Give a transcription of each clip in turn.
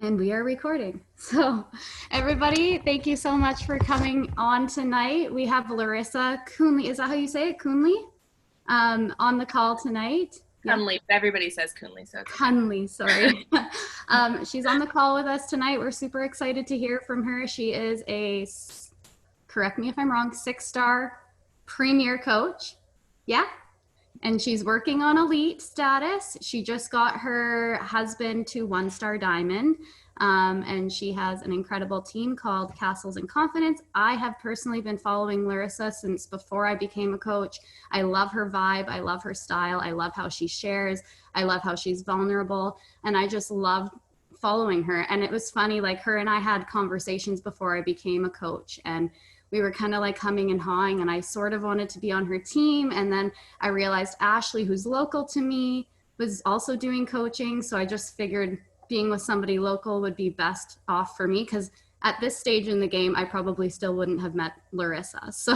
And we are recording. So, everybody, thank you so much for coming on tonight. We have Larissa Coonley. Is that how you say it? Coonley? On the call tonight. Yeah. Cunley, but everybody says Cunley, so it's okay. Cunley, sorry. She's on the call with us tonight. We're super excited to hear from her. She is a, correct me if I'm wrong, 6-star premier coach. Yeah. And she's working on elite status. She just got her husband to 1-star diamond. And she has an incredible team called Castles and Confidence. I have personally been following Larissa since before I became a coach. I love her vibe. I love her style. I love how she shares. I love how she's vulnerable. And I just love following her. And it was funny, like her and I had conversations before I became a coach. And we were kind of like humming and hawing, and I sort of wanted to be on her team. And then I realized Ashley, who's local to me, was also doing coaching. So I just figured being with somebody local would be best off for me, because at this stage in the game, I probably still wouldn't have met Larissa. So,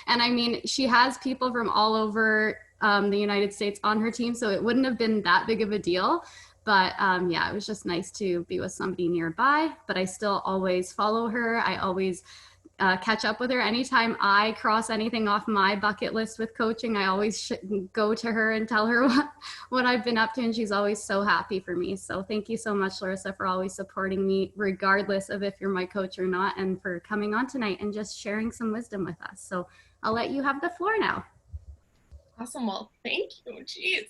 and I mean, she has people from all over the United States on her team, so it wouldn't have been that big of a deal. But yeah, it was just nice to be with somebody nearby. But I still always follow her. I always catch up with her. Anytime I cross anything off my bucket list with coaching, I always go to her and tell her what I've been up to, and she's always so happy for me. So thank you so much, Larissa, for always supporting me, regardless of if you're my coach or not, and for coming on tonight and just sharing some wisdom with us. So I'll let you have the floor now. Awesome. Well, thank you. Jeez.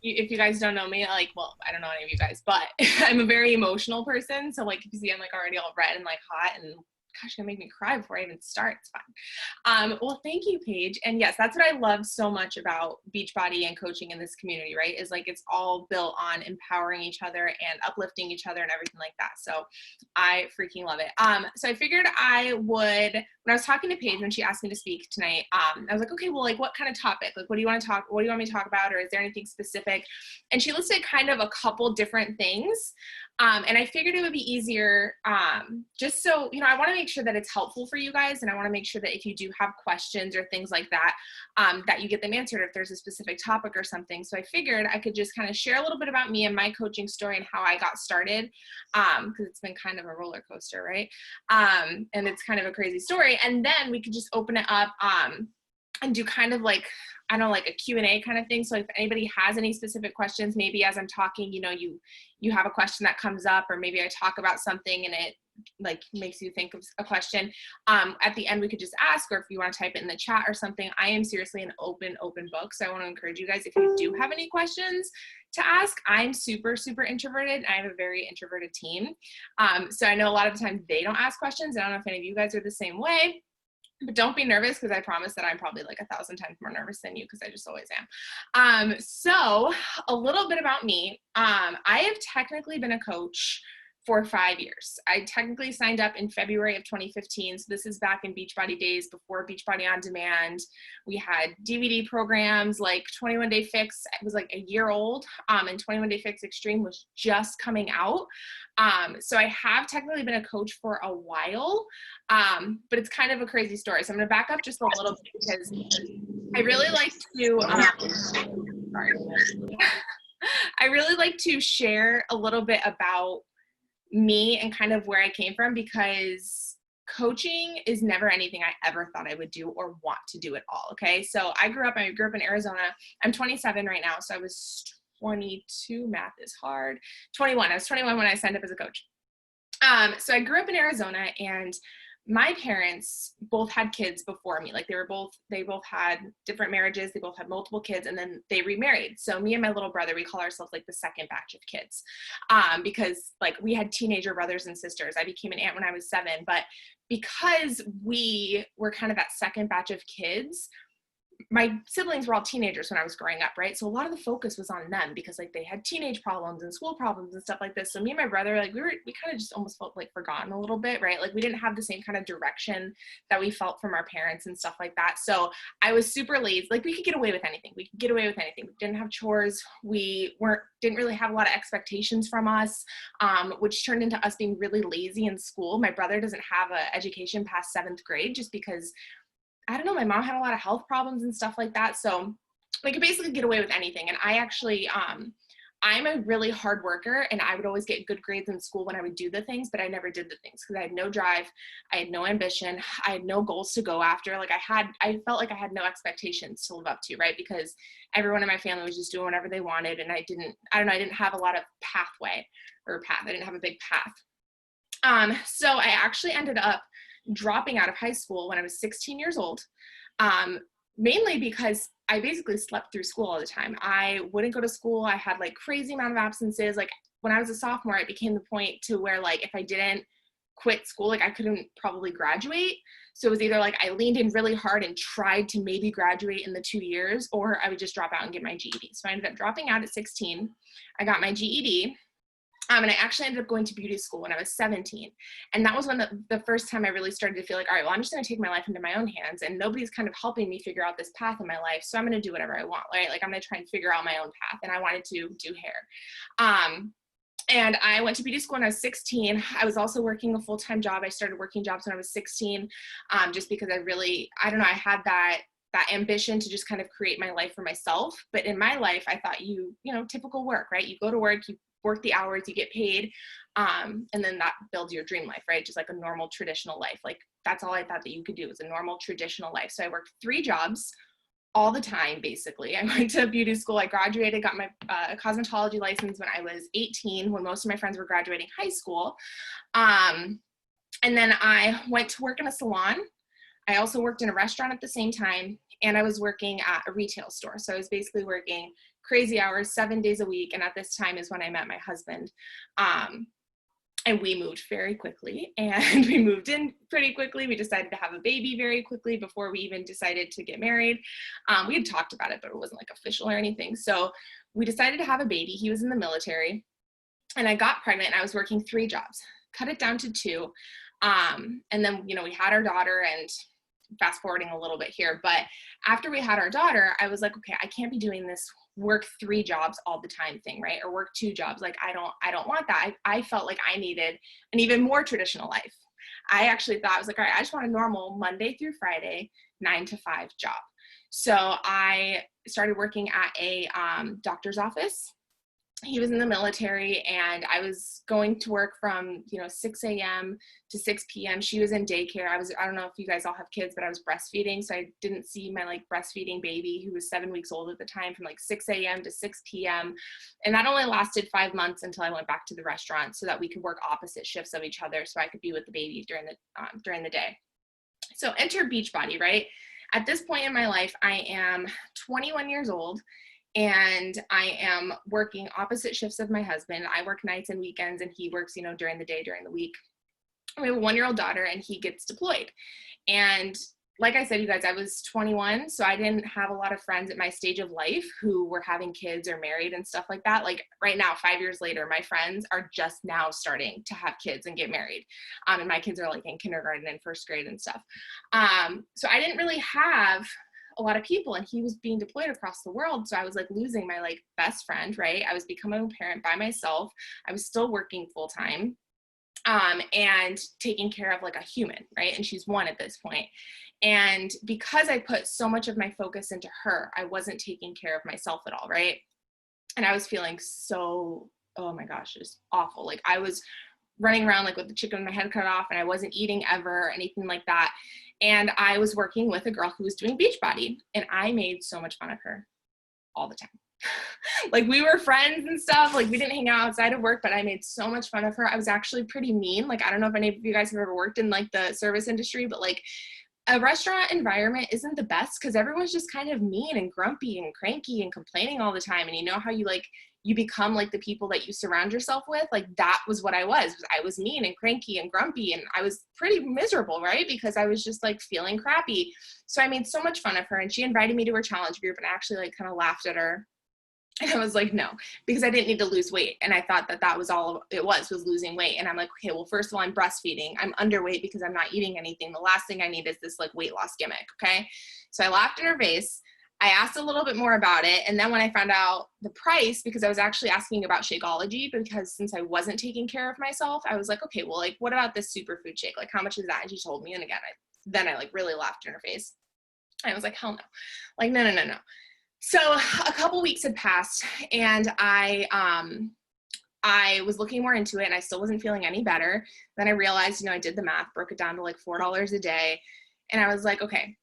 If you guys don't know me, well, I don't know any of you guys, but I'm a very emotional person. So like, if you see I'm like already all red and like hot and gosh, you're gonna make me cry before I even start. It's fine. Well, thank you, Paige. And yes, that's what I love so much about Beachbody and coaching in this community, right? Is like, it's all built on empowering each other and uplifting each other and everything like that. So I freaking love it. So I figured I would, when I was talking to Paige, when she asked me to speak tonight, I was like, okay, well, like what kind of topic? Like, what do you want me to talk about? Or is there anything specific? And she listed kind of a couple different things. And I figured it would be easier, just so, I want to make sure that it's helpful for you guys. And I want to make sure that if you do have questions or things like that, that you get them answered if there's a specific topic or something. So I figured I could just kind of share a little bit about me and my coaching story and how I got started, because it's been kind of a roller coaster, right? And it's kind of a crazy story. And then we could just open it up, and do kind of like, I don't know, like a Q&A kind of thing. So if anybody has any specific questions, maybe as I'm talking, you have a question that comes up, or maybe I talk about something and it like makes you think of a question. At the end, we could just ask, or if you want to type it in the chat or something. I am seriously an open book. So I want to encourage you guys, if you do have any questions to ask. I'm super, super introverted. I have a very introverted team. So I know a lot of the time they don't ask questions. I don't know if any of you guys are the same way. But don't be nervous, because I promise that I'm probably like 1,000 times more nervous than you, because I just always am. So a little bit about me. I have technically been a coach for 5 years. I technically signed up in February of 2015. So this is back in Beachbody days, before Beachbody On Demand. We had DVD programs like 21 Day Fix. It was like a year old, and 21 Day Fix Extreme was just coming out. So I have technically been a coach for a while, but it's kind of a crazy story. So I'm going to back up just a little bit, because I really like to, sorry. I really like to share a little bit about me and kind of where I came from, because coaching is never anything I ever thought I would do or want to do at all. Okay. So I grew up in Arizona. I'm 27 right now. So I was 22, math is hard. 21. I was 21 when I signed up as a coach. So I grew up in Arizona, and my parents both had kids before me. Like they both had different marriages. They both had multiple kids, and then they remarried. So me and my little brother, we call ourselves like the second batch of kids, because like we had teenager brothers and sisters. I became an aunt when I was 7, but because we were kind of that second batch of kids, my siblings were all teenagers when I was growing up, right? So a lot of the focus was on them, because like they had teenage problems and school problems and stuff like this. So me and my brother, like we kind of just almost felt like forgotten a little bit, right? Like we didn't have the same kind of direction that we felt from our parents and stuff like that. So I was super lazy. Like we could get away with anything. We didn't have chores. Didn't really have a lot of expectations from us, which turned into us being really lazy in school. My brother doesn't have an education past 7th grade, just because I don't know, my mom had a lot of health problems and stuff like that. So we could basically get away with anything. And I actually, I'm a really hard worker, and I would always get good grades in school when I would do the things, but I never did the things because I had no drive. I had no ambition. I had no goals to go after. Like I felt like I had no expectations to live up to, right? Because everyone in my family was just doing whatever they wanted. And I didn't have a lot of pathway or path. I didn't have a big path. So I actually ended up dropping out of high school when I was 16 years old, mainly because I basically slept through school all the time. I wouldn't go to school. I had like crazy amount of absences. Like when I was a sophomore, it became the point to where like if I didn't quit school, like I couldn't probably graduate. So it was either like I leaned in really hard and tried to maybe graduate in the 2 years, or I would just drop out and get my GED. So I ended up dropping out at 16. I got my GED. And I actually ended up going to beauty school when I was 17. And that was when the first time I really started to feel like, all right, well, I'm just going to take my life into my own hands, and nobody's kind of helping me figure out this path in my life. So I'm going to do whatever I want, right? Like I'm going to try and figure out my own path. And I wanted to do hair. And I went to beauty school when I was 16. I was also working a full-time job. I started working jobs when I was 16, just because I don't know, I had that ambition to just kind of create my life for myself. But in my life, I thought typical work, right? You go to work, you work the hours, you get paid, and then that builds your dream life, right? Just like a normal traditional life. Like that's all I thought that you could do, was a normal traditional life. So I worked 3 jobs all the time, basically. I went to beauty school. I graduated, got my cosmetology license when I was 18, when most of my friends were graduating high school. And then I went to work in a salon. I also worked in a restaurant at the same time, and I was working at a retail store. So I was basically working crazy hours, 7 days a week. And at this time is when I met my husband. And we moved very quickly, and we moved in pretty quickly. We decided to have a baby very quickly before we even decided to get married. We had talked about it, but it wasn't like official or anything. So we decided to have a baby. He was in the military, and I got pregnant, and I was working 3 jobs, cut it down to 2. And then, we had our daughter, and fast forwarding a little bit here, but after we had our daughter, I was like, okay, I can't be doing this work 3 jobs all the time thing, right? Or work 2 jobs. Like, I don't want that. I felt like I needed an even more traditional life. I actually thought, I was like, all right, I just want a normal Monday through Friday, 9 to 5 job. So I started working at a doctor's office. He was in the military, and I was going to work from 6 a.m. to 6 p.m. She was in daycare. I don't know if you guys all have kids, but I was breastfeeding, so I didn't see my breastfeeding baby, who was 7 weeks old at the time, from 6 a.m. to 6 p.m. And that only lasted 5 months until I went back to the restaurant, so that we could work opposite shifts of each other, so I could be with the baby during the day. So enter Beachbody, right? At this point in my life, I am 21 years old. And I am working opposite shifts of my husband. I work nights and weekends, and he works, during the day, during the week. We have a 1-year-old daughter, and he gets deployed. And like I said, you guys, I was 21, so I didn't have a lot of friends at my stage of life who were having kids or married and stuff like that. Like right now, 5 years later, my friends are just now starting to have kids and get married. And my kids are in kindergarten and first grade and stuff. So I didn't really have a lot of people, and he was being deployed across the world. So I was losing my best friend, right? I was becoming a parent by myself. I was still working full time, and taking care of a human, right? And she's 1 at this point. And because I put so much of my focus into her, I wasn't taking care of myself at all, right? And I was feeling so, oh my gosh, just awful. I was running around with the chicken with my head cut off, and I wasn't eating ever, anything like that. And I was working with a girl who was doing Beachbody, and I made so much fun of her all the time. We were friends and stuff. We didn't hang out outside of work, but I made so much fun of her. I was actually pretty mean. I don't know if any of you guys have ever worked in the service industry, but a restaurant environment isn't the best because everyone's just kind of mean and grumpy and cranky and complaining all the time. And how you you become the people that you surround yourself with. That was what I was. I was mean and cranky and grumpy, and I was pretty miserable, right? Because I was just feeling crappy. So I made so much fun of her, and she invited me to her challenge group, and I actually kind of laughed at her. And I was like, no, because I didn't need to lose weight. And I thought that was all it was losing weight. And I'm like, okay, well, first of all, I'm breastfeeding. I'm underweight because I'm not eating anything. The last thing I need is this weight loss gimmick. Okay. So I laughed in her face. I asked a little bit more about it. And then when I found out the price, because I was actually asking about Shakeology, because since I wasn't taking care of myself, I was like, okay, well, what about this superfood shake? How much is that? And she told me. And again, I really laughed in her face. I was like, hell no. No. So a couple weeks had passed, and I was looking more into it, and I still wasn't feeling any better. Then I realized, you know, I did the math, broke it down to like $4 a day. And I was like, okay,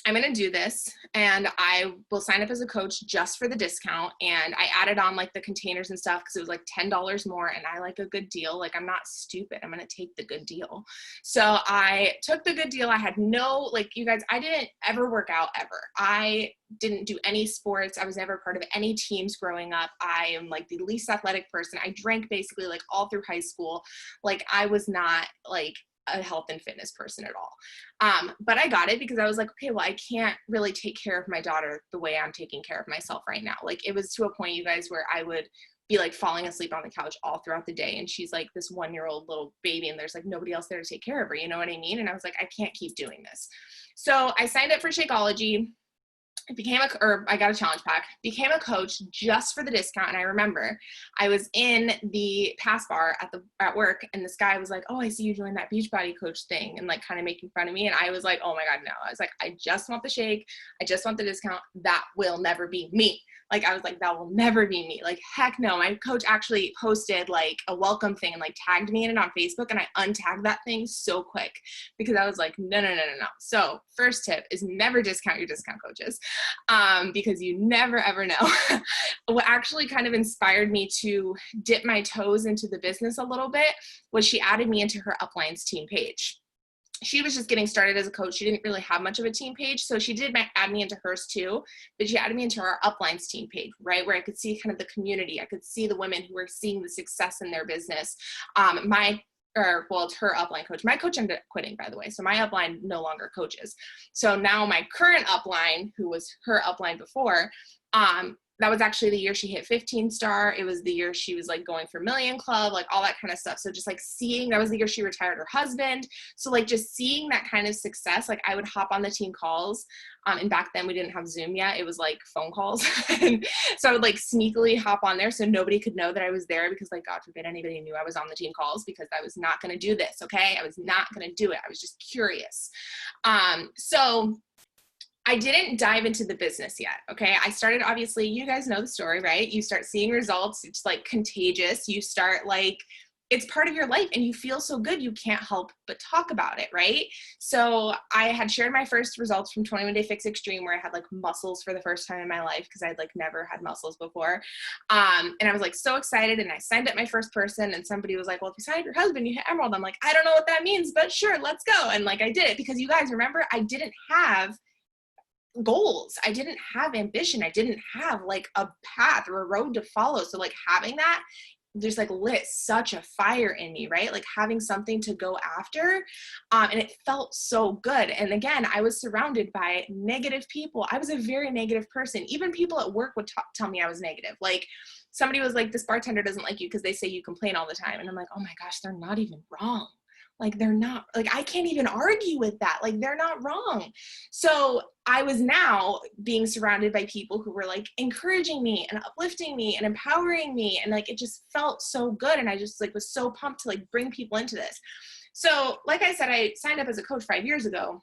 I'm going to do this, and I will sign up as a coach just for the discount. And I added on like the containers and stuff because it was like $10 more, and I like a good deal. Like, I'm not stupid. I'm going to take the good deal. So I took the good deal. I had no, like, you guys, I didn't ever work out ever. I didn't do any sports. I was never part of any teams growing up. I am like the least athletic person. I drank basically like all through high school. Like, I was not like a health and fitness person at all. But I got it because I was like, okay, well, I can't really take care of my daughter the way I'm taking care of myself right now. Like, it was to a point, you guys, where I would be like falling asleep on the couch all throughout the day. And she's like this 1-year-old little baby, and there's like nobody else there to take care of her. You know what I mean? And I was like, I can't keep doing this. So I signed up for Shakeology. I got a challenge pack, became a coach just for the discount. And I remember I was in the pass bar at work, and this guy was like, oh, I see you doing that Beachbody coach thing, and like kind of making fun of me. And I was like, oh my God, no. I was like, I just want the shake. I just want the discount. That will never be me. Like, I was like, that will never be me. Like, heck no. My coach actually posted like a welcome thing and like tagged me in it on Facebook, and I untagged that thing so quick because I was like, no. So first tip is never discount your discount coaches, because you never ever know. What actually kind of inspired me to dip my toes into the business a little bit was she added me into her uplines team page. She was just getting started as a coach. She didn't really have much of a team page. So she did add me into hers too, but she added me into our uplines team page, right? Where I could see kind of the community. I could see the women who were seeing the success in their business. It's her upline coach. My coach ended up quitting, by the way. So my upline no longer coaches. So now my current upline, who was her upline before, that was actually the year she hit 15 star. It was the year she was like going for Million Club, like all that kind of stuff. So just like seeing, that was the year she retired her husband. So like just seeing that kind of success, like I would hop on the team calls. And back then we didn't have Zoom yet. It was like phone calls. And so I would like sneakily hop on there so nobody could know that I was there, because like, God forbid anybody knew I was on the team calls, because I was not going to do this. Okay. I was not going to do it. I was just curious. So I didn't dive into the business yet. Okay. I started, obviously, you guys know the story, right? You start seeing results. It's like contagious. You start like, it's part of your life, and you feel so good. You can't help but talk about it. Right. So I had shared my first results from 21 Day Fix Extreme, where I had like muscles for the first time in my life, because I'd like never had muscles before. And I was like so excited, and I signed up my first person, and somebody was like, well, if you signed your husband, you hit Emerald. I'm like, I don't know what that means, but sure, let's go. And like, I did it, because you guys remember, I didn't have goals. I didn't have ambition. I didn't have like a path or a road to follow. So like having that just like lit such a fire in me, right? Like having something to go after. And it felt so good. And again, I was surrounded by negative people. I was a very negative person. Even people at work would tell me I was negative. Like somebody was like, this bartender doesn't like you because they say you complain all the time. And I'm like, oh my gosh, they're not even wrong. Like they're not, like I can't even argue with that. Like they're not wrong. So I was now being surrounded by people who were like encouraging me and uplifting me and empowering me. And like, it just felt so good. And I just like was so pumped to like bring people into this. So like I said, I signed up as a coach 5 years ago,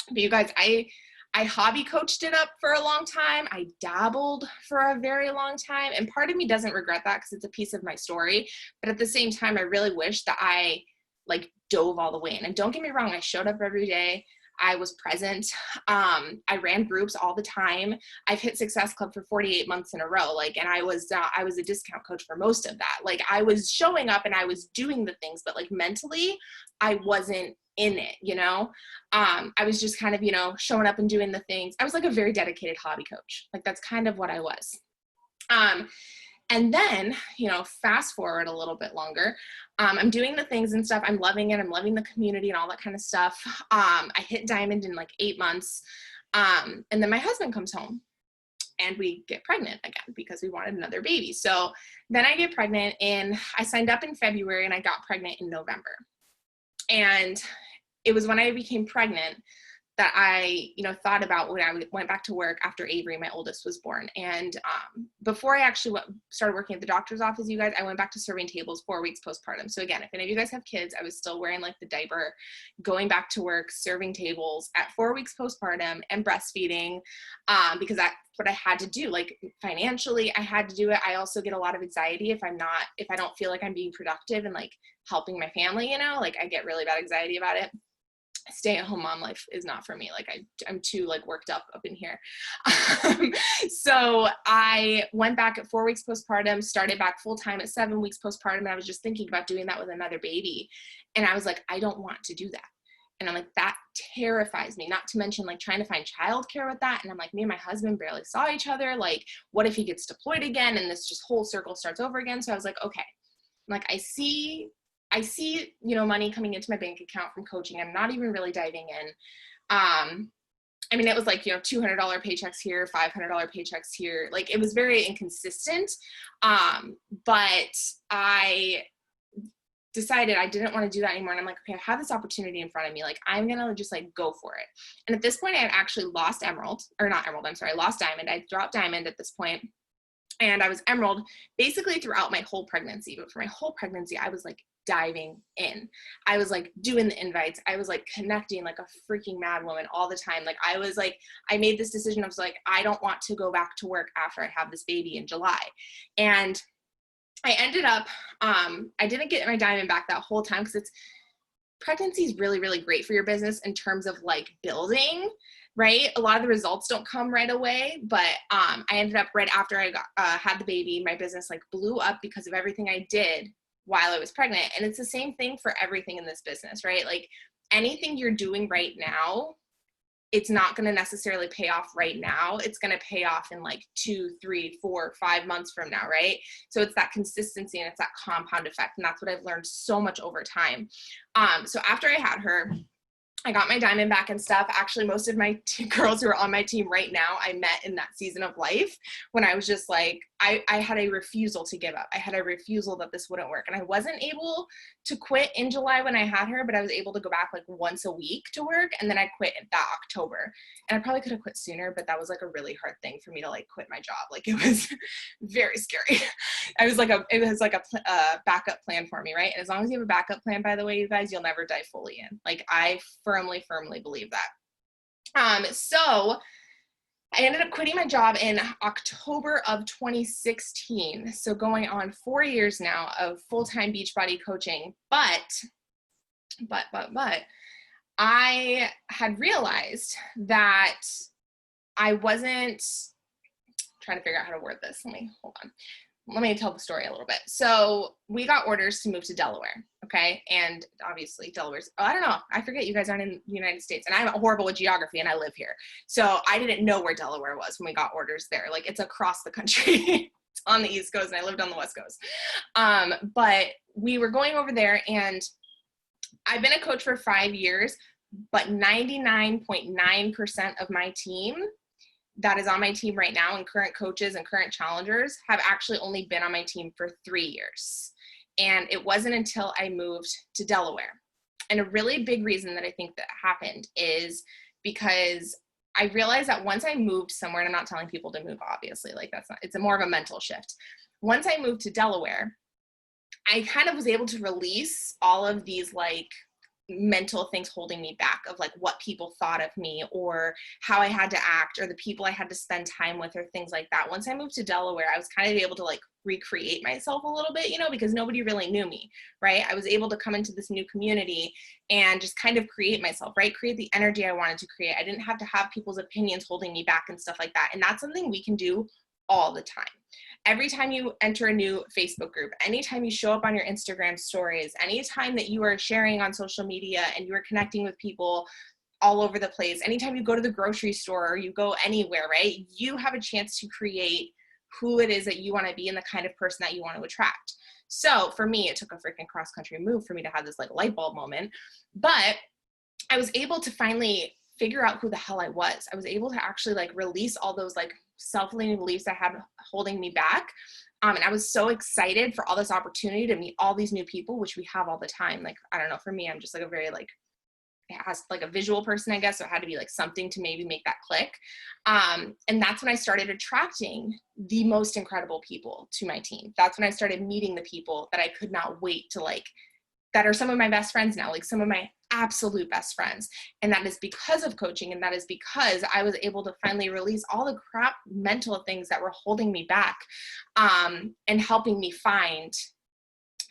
but you guys, I hobby coached it up for a long time. I dabbled for a very long time. And part of me doesn't regret that because it's a piece of my story. But at the same time, I really wish that I like dove all the way in. And don't get me wrong, I showed up every day. I was present. I ran groups all the time. I've hit Success Club for 48 months in a row. Like, and I was a discount coach for most of that. Like I was showing up and I was doing the things, but like mentally I wasn't in it, you know? I was just kind of, you know, showing up and doing the things. I was like a very dedicated hobby coach. Like that's kind of what I was. And then, you know, fast forward a little bit longer, I'm doing the things and stuff. I'm loving it. I'm loving the community and all that kind of stuff. I hit Diamond in like 8 months. And then my husband comes home and we get pregnant again because we wanted another baby. So then I get pregnant, and I signed up in February and I got pregnant in November. And it was when I became pregnant that I, thought about when I went back to work after Avery, my oldest, was born. And before I actually started working at the doctor's office, you guys, I went back to serving tables 4 weeks postpartum. So again, if any of you guys have kids, I was still wearing like the diaper, going back to work, serving tables at 4 weeks postpartum and breastfeeding, because that's what I had to do. Like financially, I had to do it. I also get a lot of anxiety if I don't feel like I'm being productive and like helping my family, like I get really bad anxiety about it. Stay-at-home mom life is not for me. Like I'm too like worked up in here. So I went back at 4 weeks postpartum, started back full time at 7 weeks postpartum. And I was just thinking about doing that with another baby. And I was like, I don't want to do that. And I'm like, that terrifies me, not to mention like trying to find childcare with that. And I'm like, me and my husband barely saw each other. Like, what if he gets deployed again? And this just whole circle starts over again. So I was like, okay, like I see, money coming into my bank account from coaching. I'm not even really diving in. I mean, it was like, $200 paychecks here, $500 paychecks here. Like it was very inconsistent. But I decided I didn't want to do that anymore. And I'm like, okay, I have this opportunity in front of me. Like, I'm going to just like go for it. And at this point I had actually lost lost diamond. I dropped diamond at this point. And I was emerald basically throughout my whole pregnancy. But for my whole pregnancy, I was like diving in. I was like doing the invites. I was like connecting like a freaking mad woman all the time. Like I made this decision. I was like, I don't want to go back to work after I have this baby in July. And I ended up, I didn't get my diamond back that whole time because pregnancy is really, really great for your business in terms of like building, right? A lot of the results don't come right away, but I ended up right after I had the baby, my business like blew up because of everything I did while I was pregnant. And it's the same thing for everything in this business, right? Like anything you're doing right now, it's not going to necessarily pay off right now. It's going to pay off in like 2, 3, 4, 5 months from now, right? So it's that consistency and it's that compound effect. And that's what I've learned so much over time. So after I had her, I got my diamond back and stuff. Actually, most of my girls who are on my team right now, I met in that season of life when I was just like, I had a refusal to give up. I had a refusal that this wouldn't work. And I wasn't able to quit in July when I had her, but I was able to go back like once a week to work. And then I quit that October. And I probably could have quit sooner, but that was like a really hard thing for me to like quit my job. Like it was very scary. It was like a backup plan for me, right? And as long as you have a backup plan, by the way, you guys, you'll never dive fully in. Like I firmly believe that. So I ended up quitting my job in October of 2016. So going on 4 years now of full-time Beachbody coaching. But I had realized that I wasn't trying to figure out how to word this. Let me tell the story a little bit. So we got orders to move to Delaware. Okay. And obviously Delaware's, I don't know. I forget you guys aren't in the United States and I'm horrible with geography and I live here. So I didn't know where Delaware was when we got orders there. Like it's across the country. It's on the East Coast and I lived on the West Coast. But we were going over there and I've been a coach for 5 years, but 99.9% of my team that is on my team right now and current coaches and current challengers have actually only been on my team for 3 years. And it wasn't until I moved to Delaware. And a really big reason that I think that happened is because I realized that once I moved somewhere, and I'm not telling people to move, obviously, like it's more of a mental shift. Once I moved to Delaware, I kind of was able to release all of these like mental things holding me back of like what people thought of me or how I had to act or the people I had to spend time with or things like that. Once I moved to Delaware, I was kind of able to like recreate myself a little bit, because nobody really knew me, right? I was able to come into this new community and just kind of create myself, right? Create the energy I wanted to create. I didn't have to have people's opinions holding me back and stuff like that. And that's something we can do all the time. Every time you enter a new Facebook group, anytime you show up on your Instagram stories, anytime that you are sharing on social media and you are connecting with people all over the place, anytime you go to the grocery store or you go anywhere, right? You have a chance to create who it is that you want to be and the kind of person that you want to attract. So for me, it took a freaking cross-country move for me to have this like light bulb moment, but I was able to finally figure out who the hell I was. I was able to actually like release all those like self-limiting beliefs I had holding me back. And I was so excited for all this opportunity to meet all these new people, which we have all the time. Like, I don't know, for me, I'm just like a very like as like a visual person, I guess. So it had to be like something to maybe make that click. And that's when I started attracting the most incredible people to my team. That's when I started meeting the people that I could not wait to like, that are some of my best friends now, like some of my absolute best friends. And that is because of coaching. And that is because I was able to finally release all the crap mental things that were holding me back, and helping me find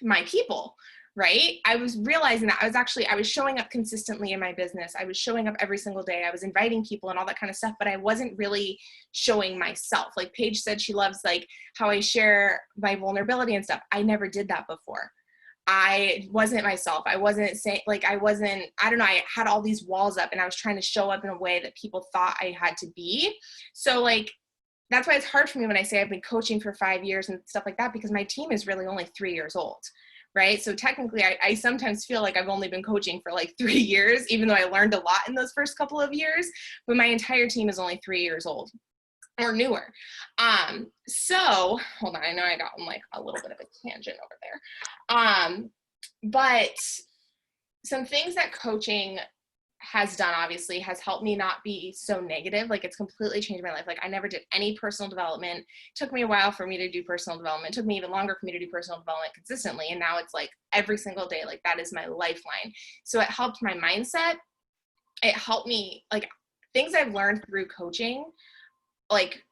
my people. Right. I was realizing that I was showing up consistently in my business. I was showing up every single day. I was inviting people and all that kind of stuff, but I wasn't really showing myself. Like Paige said, she loves like how I share my vulnerability and stuff. I never did that before. I wasn't myself. I wasn't saying like, I don't know. I had all these walls up and I was trying to show up in a way that people thought I had to be. So like, that's why it's hard for me when I say I've been coaching for 5 years and stuff like that, because my team is really only 3 years old. Right. So technically I sometimes feel like I've only been coaching for like 3 years, even though I learned a lot in those first couple of years, but my entire team is only 3 years old or newer. So hold on, I know I got on like a little bit of a tangent over there. But some things that coaching has done obviously has helped me not be so negative. Like it's completely changed my life. Like I never did any personal development. It took me a while for me to do personal development. It took me even longer for me to do personal development consistently. And now it's like every single day, like that is my lifeline. So it helped my mindset. It helped me like things I've learned through coaching, like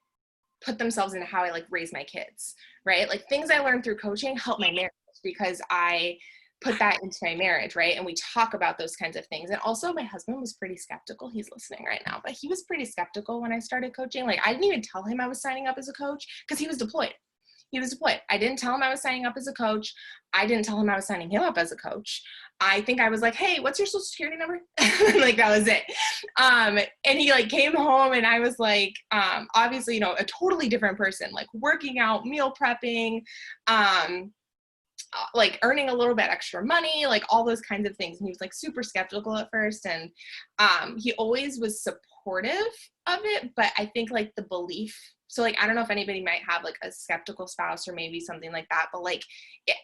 put themselves into how I like raise my kids, right? Like things I learned through coaching help my marriage because I put that into my marriage, right? And we talk about those kinds of things. And also my husband was pretty skeptical. He's listening right now, but he was pretty skeptical when I started coaching. Like I didn't even tell him I was signing up as a coach because he was deployed. He was deployed. I didn't tell him I was signing up as a coach. I didn't tell him I was signing him up as a coach. I think I was like, hey, what's your social security number? Like that was it. And he like came home and I was like, obviously, you know, a totally different person, like working out, meal prepping, like earning a little bit extra money, like all those kinds of things. And he was like super skeptical at first. And he always was supportive of it. But I think like the belief, so like, I don't know if anybody might have like a skeptical spouse or maybe something like that, but like,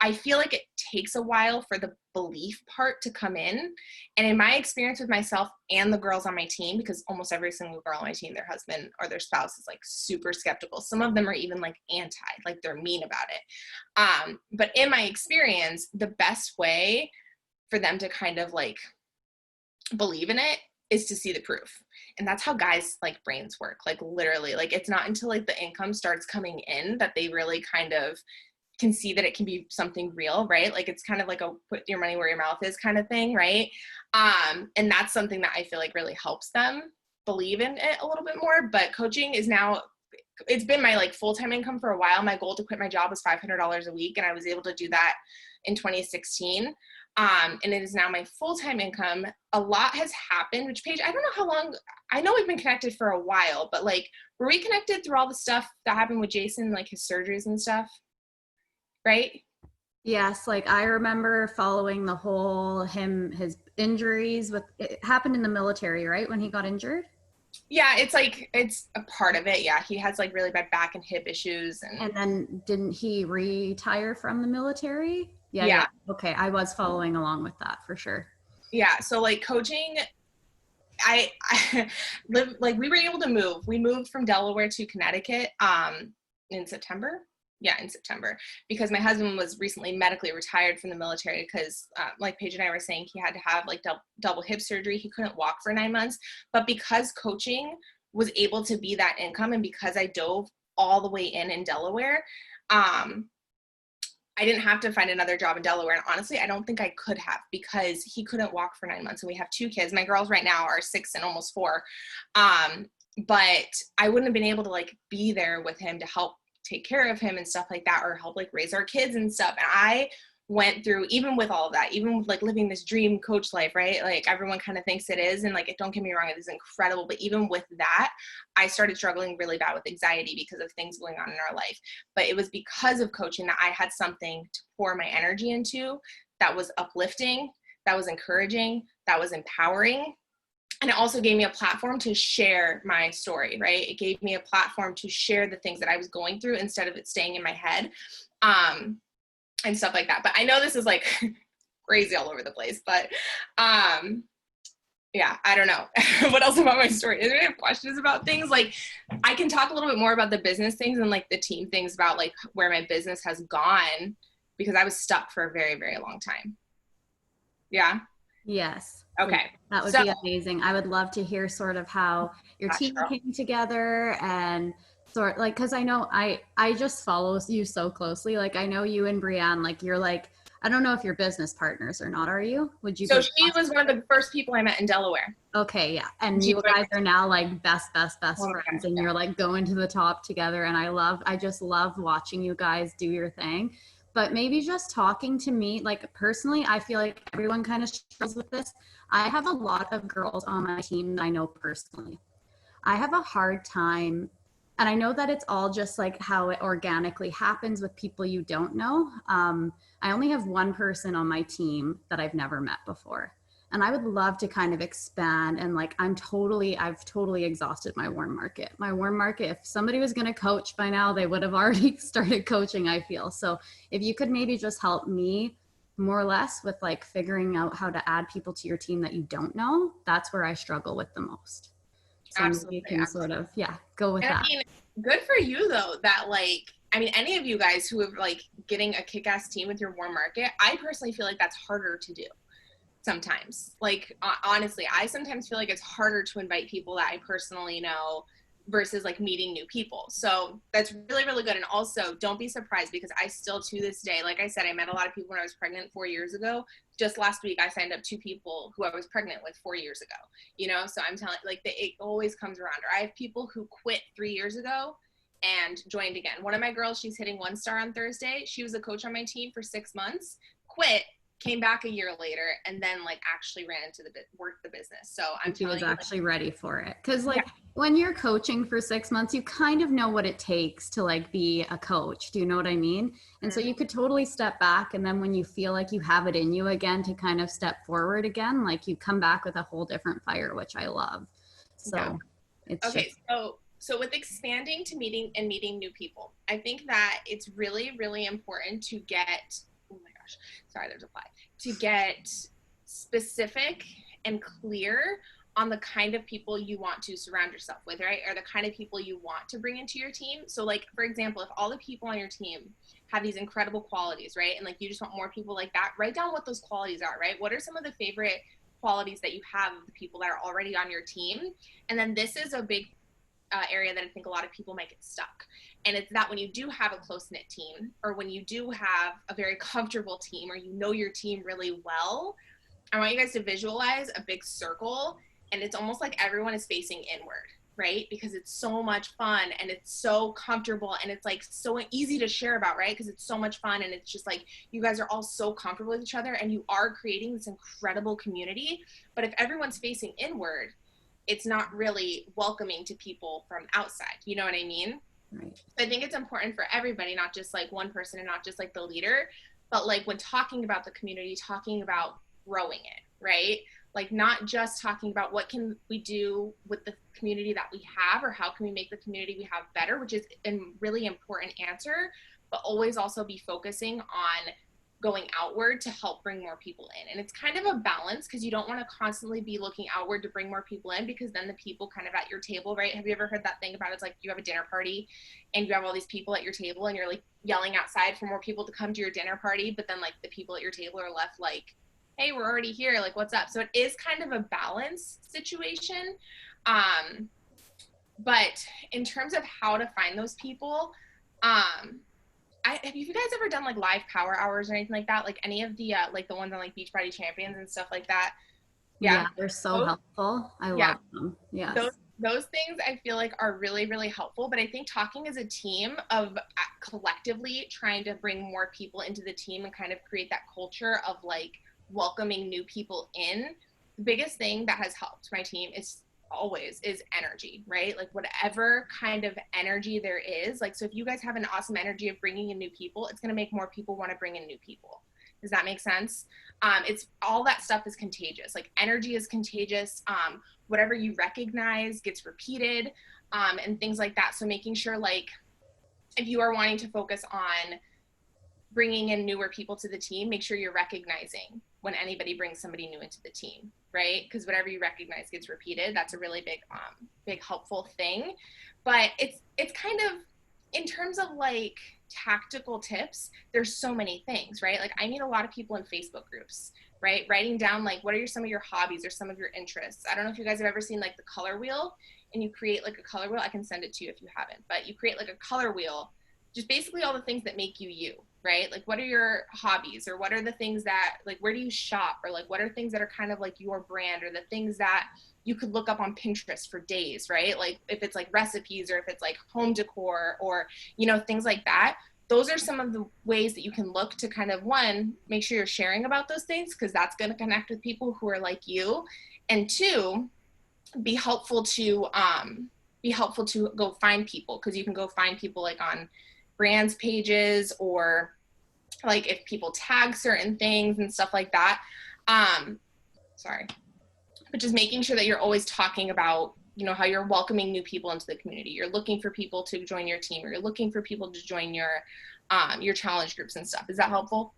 I feel like it takes a while for the belief part to come in. And in my experience with myself and the girls on my team, because almost every single girl on my team, their husband or their spouse is like super skeptical. Some of them are even like anti, like they're mean about it. But in my experience, the best way for them to kind of like believe in it is to see the proof. And that's how guys like brains work. Like literally, like it's not until like the income starts coming in that they really kind of can see that it can be something real, right? Like it's kind of like a put your money where your mouth is kind of thing, right? And that's something that I feel like really helps them believe in it a little bit more. But coaching is now, it's been my like full-time income for a while. My goal to quit my job was $500 a week, and I was able to do that in 2016. And it is now my full-time income. A lot has happened, which Paige, I don't know how long, I know we've been connected for a while, but like, were we connected through all the stuff that happened with Jason, like his surgeries and stuff? Right? Yes, like I remember following the whole his injuries with it happened in the military, right? When he got injured. Yeah, it's like, it's a part of it. Yeah, he has like really bad back and hip issues. And And then didn't he retire from the military? Yeah, yeah. yeah, Okay, I was following along with that for sure. yeah. So like coaching, I live, like we were able to move. We moved from Delaware to Connecticut in September. Yeah, in September, because my husband was recently medically retired from the military because like Paige and I were saying, he had to have like double hip surgery. He couldn't walk for 9 months. But because coaching was able to be that income, and because I dove all the way in Delaware, I didn't have to find another job in Delaware. And honestly, I don't think I could have, because he couldn't walk for 9 months. And we have 2 kids. My girls right now are 6 and almost 4. But I wouldn't have been able to like be there with him to help take care of him and stuff like that, or help like raise our kids and stuff. And I went through, even with all of that, even with like living this dream coach life, right? Like everyone kind of thinks it is. And like, don't get me wrong, it is incredible. But even with that, I started struggling really bad with anxiety because of things going on in our life. But it was because of coaching that I had something to pour my energy into that was uplifting, that was encouraging, that was empowering. And it also gave me a platform to share my story, right? It gave me a platform to share the things that I was going through instead of it staying in my head. And stuff like that. But I know this is like crazy all over the place, but yeah, I don't know. What else about my story? Is there any questions about things? Like, I can talk a little bit more about the business things and like the team things about like where my business has gone because I was stuck for a very, very long time. Yeah. Yes, please. Okay. That would So, be amazing. I would love to hear sort of how your gosh, team girl. came together and sort like because I know I just follow you so closely. Like I know you and Brienne, like you're like I don't know if you're business partners or not, are you? Would you So be she was one of the first people I met in Delaware. okay, yeah. And She you went, guys are now like best oh my friends gosh, and yeah. you're like going to the top together. And I just love watching you guys do your thing. But maybe just talking to me, like personally, I feel like everyone kind of struggles with this. I have a lot of girls on my team that I know personally. I have a hard time, and I know that it's all just like how it organically happens with people you don't know. I only have one person on my team that I've never met before. And I would love to kind of expand and like I've totally exhausted my warm market. My warm market, if somebody was going to coach by now, they would have already started coaching, I feel. So if you could maybe just help me more or less with like figuring out how to add people to your team that you don't know, that's where I struggle with the most. So maybe you Absolutely. can sort of, yeah, go with And I that. mean, good for you though, that like, I mean, any of you guys who have like getting a kick-ass team with your warm market, I personally feel like that's harder to do sometimes. Like, honestly, I sometimes feel like it's harder to invite people that I personally know versus like meeting new people. So that's really, really good. And also, don't be surprised because I still to this day, like I said, I met a lot of people when I was pregnant 4 years ago. Just last week, I signed up 2 people who I was pregnant with 4 years ago. You know, so I'm telling like it always comes around. Or I have people who quit 3 years ago and joined again. One of my girls, she's hitting 1 star on Thursday. She was a coach on my team for 6 months, quit, came back a year later, and then like actually ran into the worked the business. So I'm He was telling you, like, actually ready for it. Cause yeah, like when you're coaching for 6 months, you kind of know what it takes to like be a coach. Do you know what I mean? And so you could totally step back. And then when you feel like you have it in you again to kind of step forward again, like you come back with a whole different fire, which I love. yeah. So it's Okay, just, so with expanding to meeting new people, I think that it's really, really important to get, oh my gosh, sorry, there's a fly, to get specific and clear on the kind of people you want to surround yourself with, right? Or the kind of people you want to bring into your team. So like, for example, if all the people on your team have these incredible qualities, right? And like, you just want more people like that, write down what those qualities are, right? What are some of the favorite qualities that you have of the people that are already on your team? And then this is a big area that I think a lot of people might get stuck. And it's that when you do have a close knit team, or when you do have a very comfortable team, or you know your team really well, I want you guys to visualize a big circle, and it's almost like everyone is facing inward, right? Because it's so much fun and it's so comfortable and it's like so easy to share about, right? Because it's so much fun and it's just like you guys are all so comfortable with each other and you are creating this incredible community. But if everyone's facing inward, it's not really welcoming to people from outside. You know what I mean? right. So I think it's important for everybody, not just like one person and not just like the leader, but like when talking about the community, talking about growing it, right? Like not just talking about what can we do with the community that we have or how can we make the community we have better, which is a really important answer, but always also be focusing on going outward to help bring more people in. And it's kind of a balance because you don't want to constantly be looking outward to bring more people in because then the people kind of at your table, right? Have you ever heard that thing about it's like you have a dinner party and you have all these people at your table and you're like yelling outside for more people to come to your dinner party, but then like the people at your table are left like, hey, we're already here, like what's up? So it is kind of a balance situation. But in terms of how to find those people, have you guys ever done like live power hours or anything like that? Like any of the like the ones on like Beachbody Champions and stuff like that? Yeah. Yeah, they're so Those, helpful. I yeah. love them. Those Yes. those things I feel like are really, really helpful. But I think talking as a team of collectively trying to bring more people into the team and kind of create that culture of like welcoming new people in, the biggest thing that has helped my team is always is energy, right? Like whatever kind of energy there is, like so if you guys have an awesome energy of bringing in new people, it's going to make more people want to bring in new people. Does that make sense? It's all that stuff is contagious. Like energy is contagious. Whatever you recognize gets repeated, and things like that. So making sure like if you are wanting to focus on bringing in newer people to the team, make sure you're recognizing when anybody brings somebody new into the team, right? Because whatever you recognize gets repeated. That's a really big helpful thing. But it's kind of, in terms of like tactical tips, there's so many things, right? Like I meet a lot of people in Facebook groups, right? Writing down like what are some of your hobbies or some of your interests. I don't know if you guys have ever seen like the color wheel, and you create like a color wheel. I can send it to you if you haven't, but you create like a color wheel, just basically all the things that make you you, right? Like what are your hobbies, or what are the things that, like, where do you shop, or like what are things that are kind of like your brand, or the things that you could look up on Pinterest for days, right? Like if it's like recipes, or if it's like home decor, or things like that. Those are some of the ways that you can look to kind of, one, make sure you're sharing about those things, because that's going to connect with people who are like you, and two, be helpful to go find people, because you can go find people like on brands pages, or like if people tag certain things and stuff like that. Sorry, but just making sure that you're always talking about how you're welcoming new people into the community. You're looking for people to join your team, or you're looking for people to join your challenge groups and stuff. Is that helpful?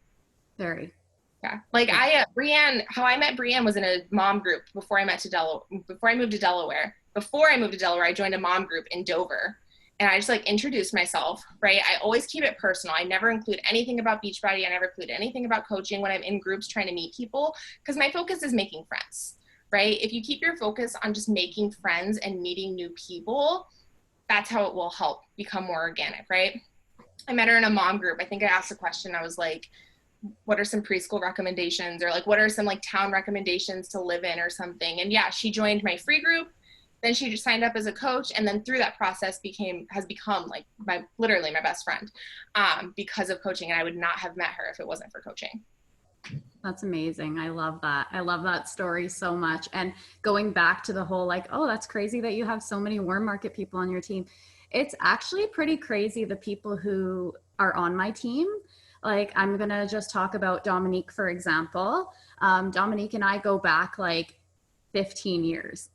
Very. Yeah. Like Brianne, how I met Brianne was in a mom group before I moved to Delaware. Before I moved to Delaware, I joined a mom group in Dover, and I just like introduced myself, right? I always keep it personal. I never include anything about Beachbody. I never include anything about coaching when I'm in groups trying to meet people, because my focus is making friends, right? If you keep your focus on just making friends and meeting new people, that's how it will help become more organic, right? I met her in a mom group. I think I asked a question. I was like, what are some preschool recommendations, or like what are some like town recommendations to live in or something? And yeah, she joined my free group. Then she just signed up as a coach, and then through that process has become like literally my best friend, because of coaching. And I would not have met her if it wasn't for coaching. That's amazing. I love that. I love that story so much. And going back to the whole like, oh, that's crazy that you have so many warm market people on your team. It's actually pretty crazy, the people who are on my team. Like I'm going to just talk about Dominique, for example. Dominique and I go back like 15 years,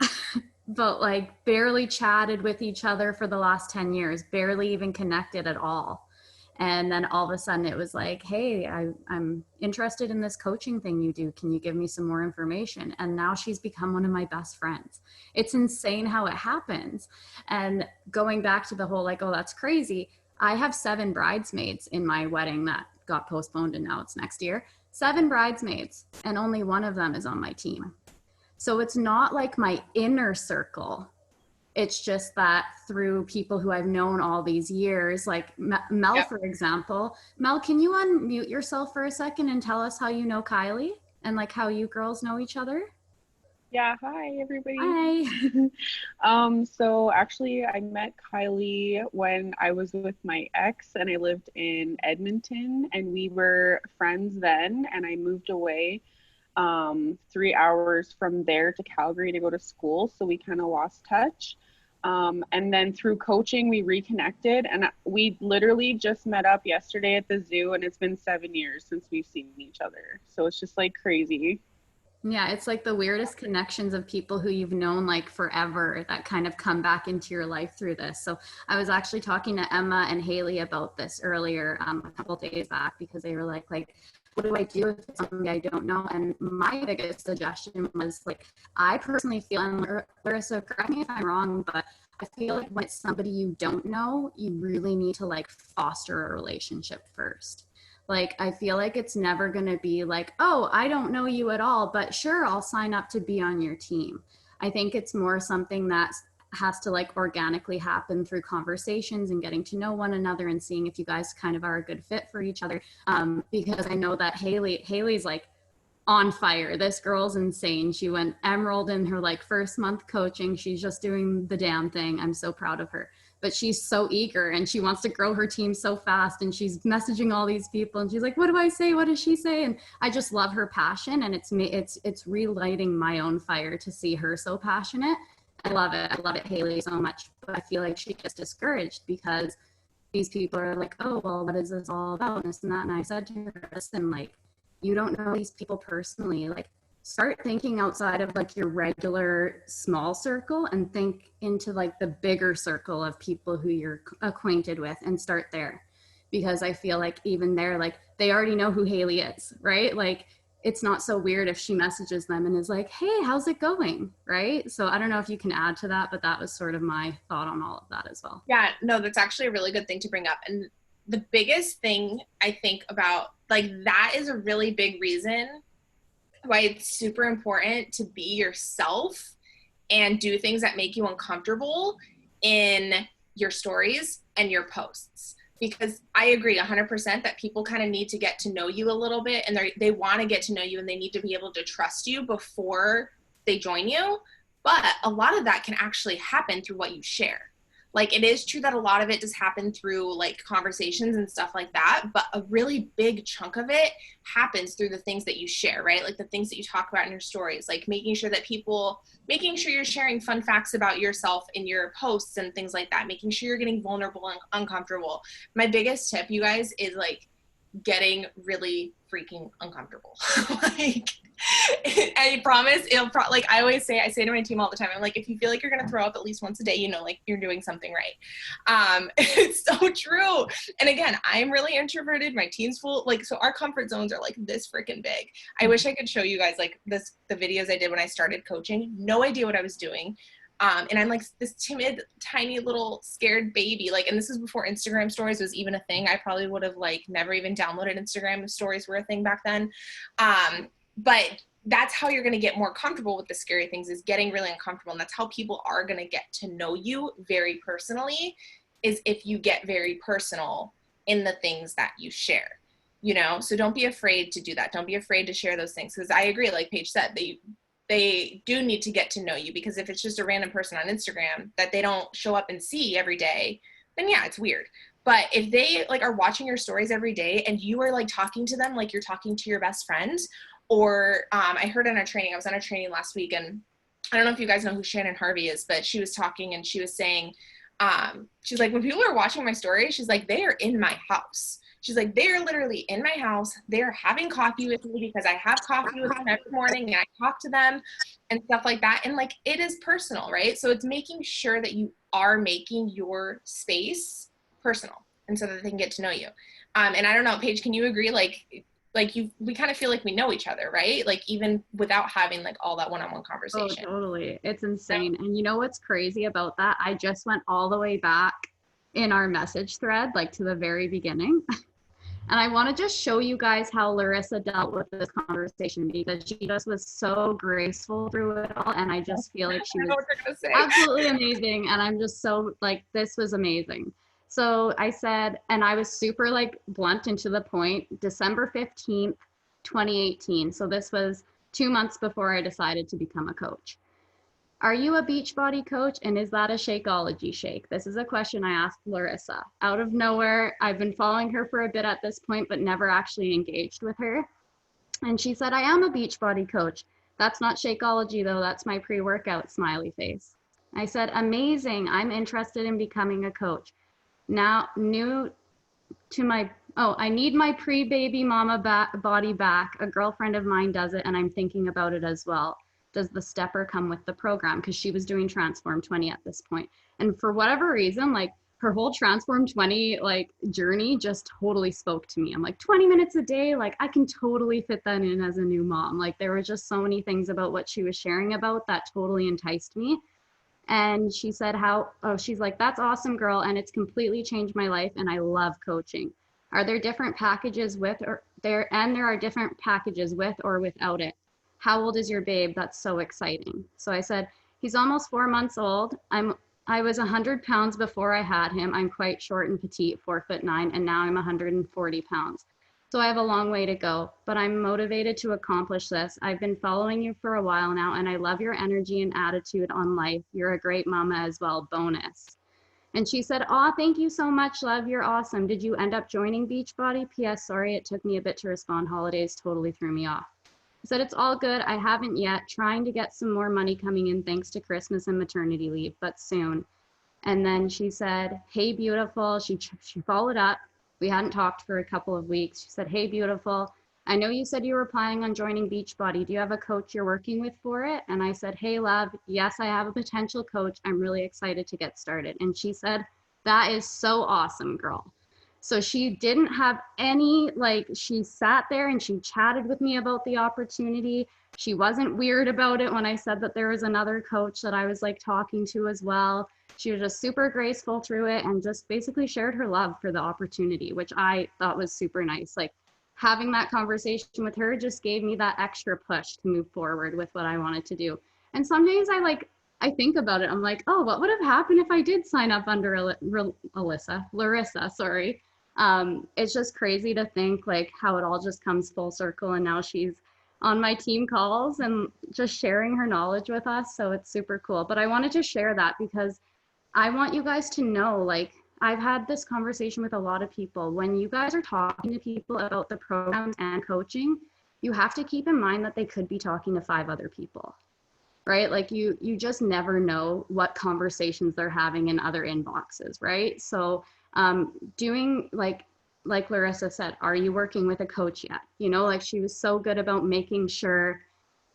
but like barely chatted with each other for the last 10 years, barely even connected at all. And then all of a sudden it was like, hey, I'm interested in this coaching thing you do. Can you give me some more information? And now she's become one of my best friends. It's insane how it happens. And going back to the whole like, oh, that's crazy. I have 7 bridesmaids in my wedding that got postponed and now it's next year. 7 bridesmaids, and only one of them is on my team. So it's not like my inner circle. It's just that through people who I've known all these years, like Mel, Yep. for example. Mel, can you unmute yourself for a second and tell us how you know Kylie and like how you girls know each other? Yeah, hi everybody. Hi. So actually I met Kylie when I was with my ex and I lived in Edmonton, and we were friends then, and I moved away 3 hours from there to Calgary to go to school, so we kind of lost touch. And then through coaching we reconnected, and we literally just met up yesterday at the zoo, and it's been 7 years since we've seen each other, so it's just like crazy. Yeah, it's like the weirdest connections of people who you've known like forever that kind of come back into your life through this. So I was actually talking to Emma and Haley about this earlier, a couple days back, because they were like, what do I do if it's somebody I don't know? And my biggest suggestion was like, I personally feel, and Larissa, correct me if I'm wrong, but I feel like when it's somebody you don't know, you really need to like foster a relationship first. Like, I feel like it's never going to be like, oh, I don't know you at all, but sure, I'll sign up to be on your team. I think it's more something that has to like organically happen through conversations and getting to know one another and seeing if you guys kind of are a good fit for each other. Because I know that Haley's like on fire. This girl's insane. She went emerald in her like first month coaching. She's just doing the damn thing. I'm so proud of her. But she's so eager and she wants to grow her team so fast, and she's messaging all these people and she's like, what do I say? What does she say? And I just love her passion, and it's relighting my own fire to see her so passionate. I love it. I love it, Haley, so much. But I feel like she gets discouraged because these people are like, oh, well, what is this all about? And this and that. And I said to her, listen, like, you don't know these people personally. Like, start thinking outside of like your regular small circle and think into like the bigger circle of people who you're acquainted with, and start there. because I feel like even there, like they already know who Haley is, right? Like it's not so weird if she messages them and is like, hey, how's it going? Right. So I don't know if you can add to that, but that was sort of my thought on all of that as well. Yeah, no, that's actually a really good thing to bring up. And the biggest thing I think about, like, that is a really big reason why it's super important to be yourself and do things that make you uncomfortable in your stories and your posts. Because I agree 100% that people kind of need to get to know you a little bit, and they want to get to know you, and they need to be able to trust you before they join you. But a lot of that can actually happen through what you share. Like, it is true that a lot of it does happen through like conversations and stuff like that, but a really big chunk of it happens through the things that you share, right? Like the things that you talk about in your stories, like making sure you're sharing fun facts about yourself in your posts and things like that, making sure you're getting vulnerable and uncomfortable. My biggest tip, you guys, is like getting really freaking uncomfortable. Like, I promise like I say to my team all the time, I'm like, if you feel like you're gonna throw up at least once a day, you know, like you're doing something right. It's so true. And again, I'm really introverted. My team's full, like, so our comfort zones are like this freaking big. I wish I could show you guys like the videos I did when I started coaching. No idea what I was doing. And I'm like this timid, tiny little scared baby. Like, and this is before Instagram stories was even a thing. I probably would have like never even downloaded Instagram if stories were a thing back then. But that's how you're going to get more comfortable with the scary things, is getting really uncomfortable. And that's how people are going to get to know you very personally, is if you get very personal in the things that you share, you know? So don't be afraid to do that. Don't be afraid to share those things. Because I agree, like Paige said, they do need to get to know you, because if it's just a random person on Instagram that they don't show up and see every day, then yeah, it's weird. But if they like are watching your stories every day and you are like talking to them like you're talking to your best friend, or I heard in a training, I was on a training last week, and I don't know if you guys know who Shannon Harvey is, but she was talking and she was saying, she's like, when people are watching my story, she's like, they are in my house. She's like, they are literally in my house. They're having coffee with me because I have coffee with them every morning and I talk to them and stuff like that. And like, it is personal, right? So it's making sure that you are making your space personal, and so that they can get to know you. And I don't know, Paige, can you agree? We kind of feel like we know each other, right? Like even without having like all that one-on-one conversation. Oh, totally. It's insane. And you know what's crazy about that? I just went all the way back in our message thread, like to the very beginning. And I want to just show you guys how Larissa dealt with this conversation, because she just was so graceful through it all. And I just feel like she was absolutely amazing. And I'm just so like, this was amazing. So I said, and I was super like blunt and to the point, December 15th, 2018. So this was 2 months before I decided to become a coach. Are you a Beachbody coach, and is that a Shakeology shake? This is a question I asked Larissa. Out of nowhere, I've been following her for a bit at this point, but never actually engaged with her. And she said, I am a Beachbody coach. That's not Shakeology though, that's my pre-workout, smiley face. I said, amazing, I'm interested in becoming a coach. Now, new to my, I need my pre-baby mama body back. A girlfriend of mine does it, and I'm thinking about it as well. Does the stepper come with the program? Because she was doing Transform 20 at this point. And for whatever reason, like her whole Transform 20 like journey just totally spoke to me. I'm like, 20 minutes a day, like I can totally fit that in as a new mom. Like there were just so many things about what she was sharing about that totally enticed me. And she said she's like, that's awesome, girl. And it's completely changed my life. And I love coaching. Are there different packages there are different packages with or without it? How old is your babe? That's so exciting. So I said, he's almost 4 months old. I was 100 pounds before I had him. I'm quite short and petite, 4'9", and now I'm 140 pounds. So I have a long way to go, but I'm motivated to accomplish this. I've been following you for a while now, and I love your energy and attitude on life. You're a great mama as well, bonus. And she said, aw, thank you so much, love. You're awesome. Did you end up joining Beachbody? P.S. Sorry, it took me a bit to respond. Holidays totally threw me off. I said, it's all good. I haven't yet. Trying to get some more money coming in thanks to Christmas and maternity leave, but soon. And then she said, hey, beautiful. She followed up. We hadn't talked for a couple of weeks. She said, hey, beautiful. I know you said you were planning on joining Beachbody. Do you have a coach you're working with for it? And I said, hey, love, yes, I have a potential coach. I'm really excited to get started. And she said, that is so awesome, girl. So she didn't have any, like, she sat there and she chatted with me about the opportunity. She wasn't weird about it when I said that there was another coach that I was like talking to as well. She was just super graceful through it and just basically shared her love for the opportunity, which I thought was super nice. Like, having that conversation with her just gave me that extra push to move forward with what I wanted to do. And some days I think about it. I'm like, oh, what would have happened if I did sign up under Larissa, sorry. It's just crazy to think like how it all just comes full circle, and now she's on my team calls and just sharing her knowledge with us. So it's super cool. But I wanted to share that because I want you guys to know, like, I've had this conversation with a lot of people. When you guys are talking to people about the programs and coaching, you have to keep in mind that they could be talking to 5 other people, right? Like you just never know what conversations they're having in other inboxes, right? So doing like Larissa said, are you working with a coach yet? You know, like she was so good about making sure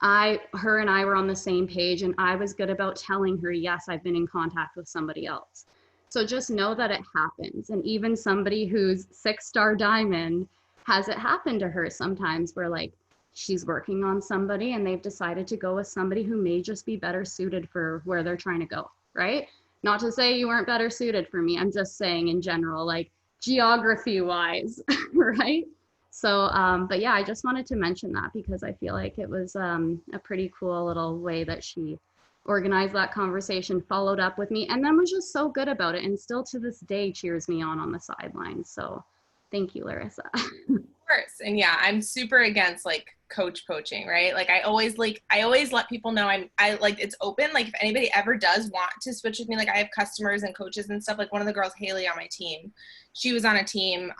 her and I were on the same page, and I was good about telling her, yes, I've been in contact with somebody else. So just know that it happens. And even somebody who's 6-star diamond has it happen to her sometimes where like she's working on somebody and they've decided to go with somebody who may just be better suited for where they're trying to go, right? Not to say you weren't better suited for me. I'm just saying in general, like geography wise, right? So, but yeah, I just wanted to mention that because I feel like it was a pretty cool little way that she organized that conversation, followed up with me, and then was just so good about it. And still to this day cheers me on the sidelines. So thank you, Larissa. Course. And yeah, I'm super against like coach poaching, right? Like I always let people know I like it's open. Like if anybody ever does want to switch with me, like I have customers and coaches and stuff. Like one of the girls, Haley, on my team, she was on a team,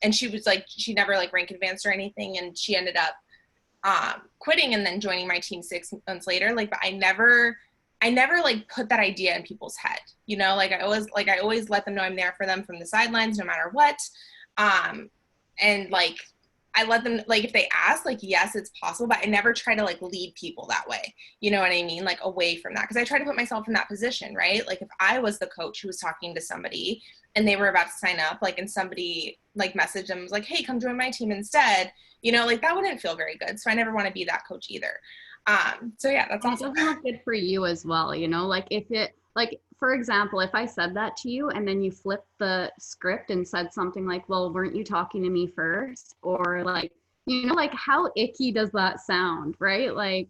and she was like, she never like rank advanced or anything, and she ended up quitting and then joining my team 6 months later. Like, but I never like put that idea in people's head, you know, like I always let them know I'm there for them from the sidelines, no matter what. And like, I let them, like, if they ask, like, yes, it's possible, but I never try to like lead people that way. You know what I mean? Like away from that. Cause I try to put myself in that position, right? Like if I was the coach who was talking to somebody and they were about to sign up, like, and somebody like messaged them was like, hey, come join my team instead, you know, like that wouldn't feel very good. So I never want to be that coach either. So yeah, that's And it awesome. doesn't look good for you as well, you know, like if it, like, for example, if I said that to you and then you flipped the script and said something like, well, weren't you talking to me first? Or like, you know, like how icky does that sound, right? Like,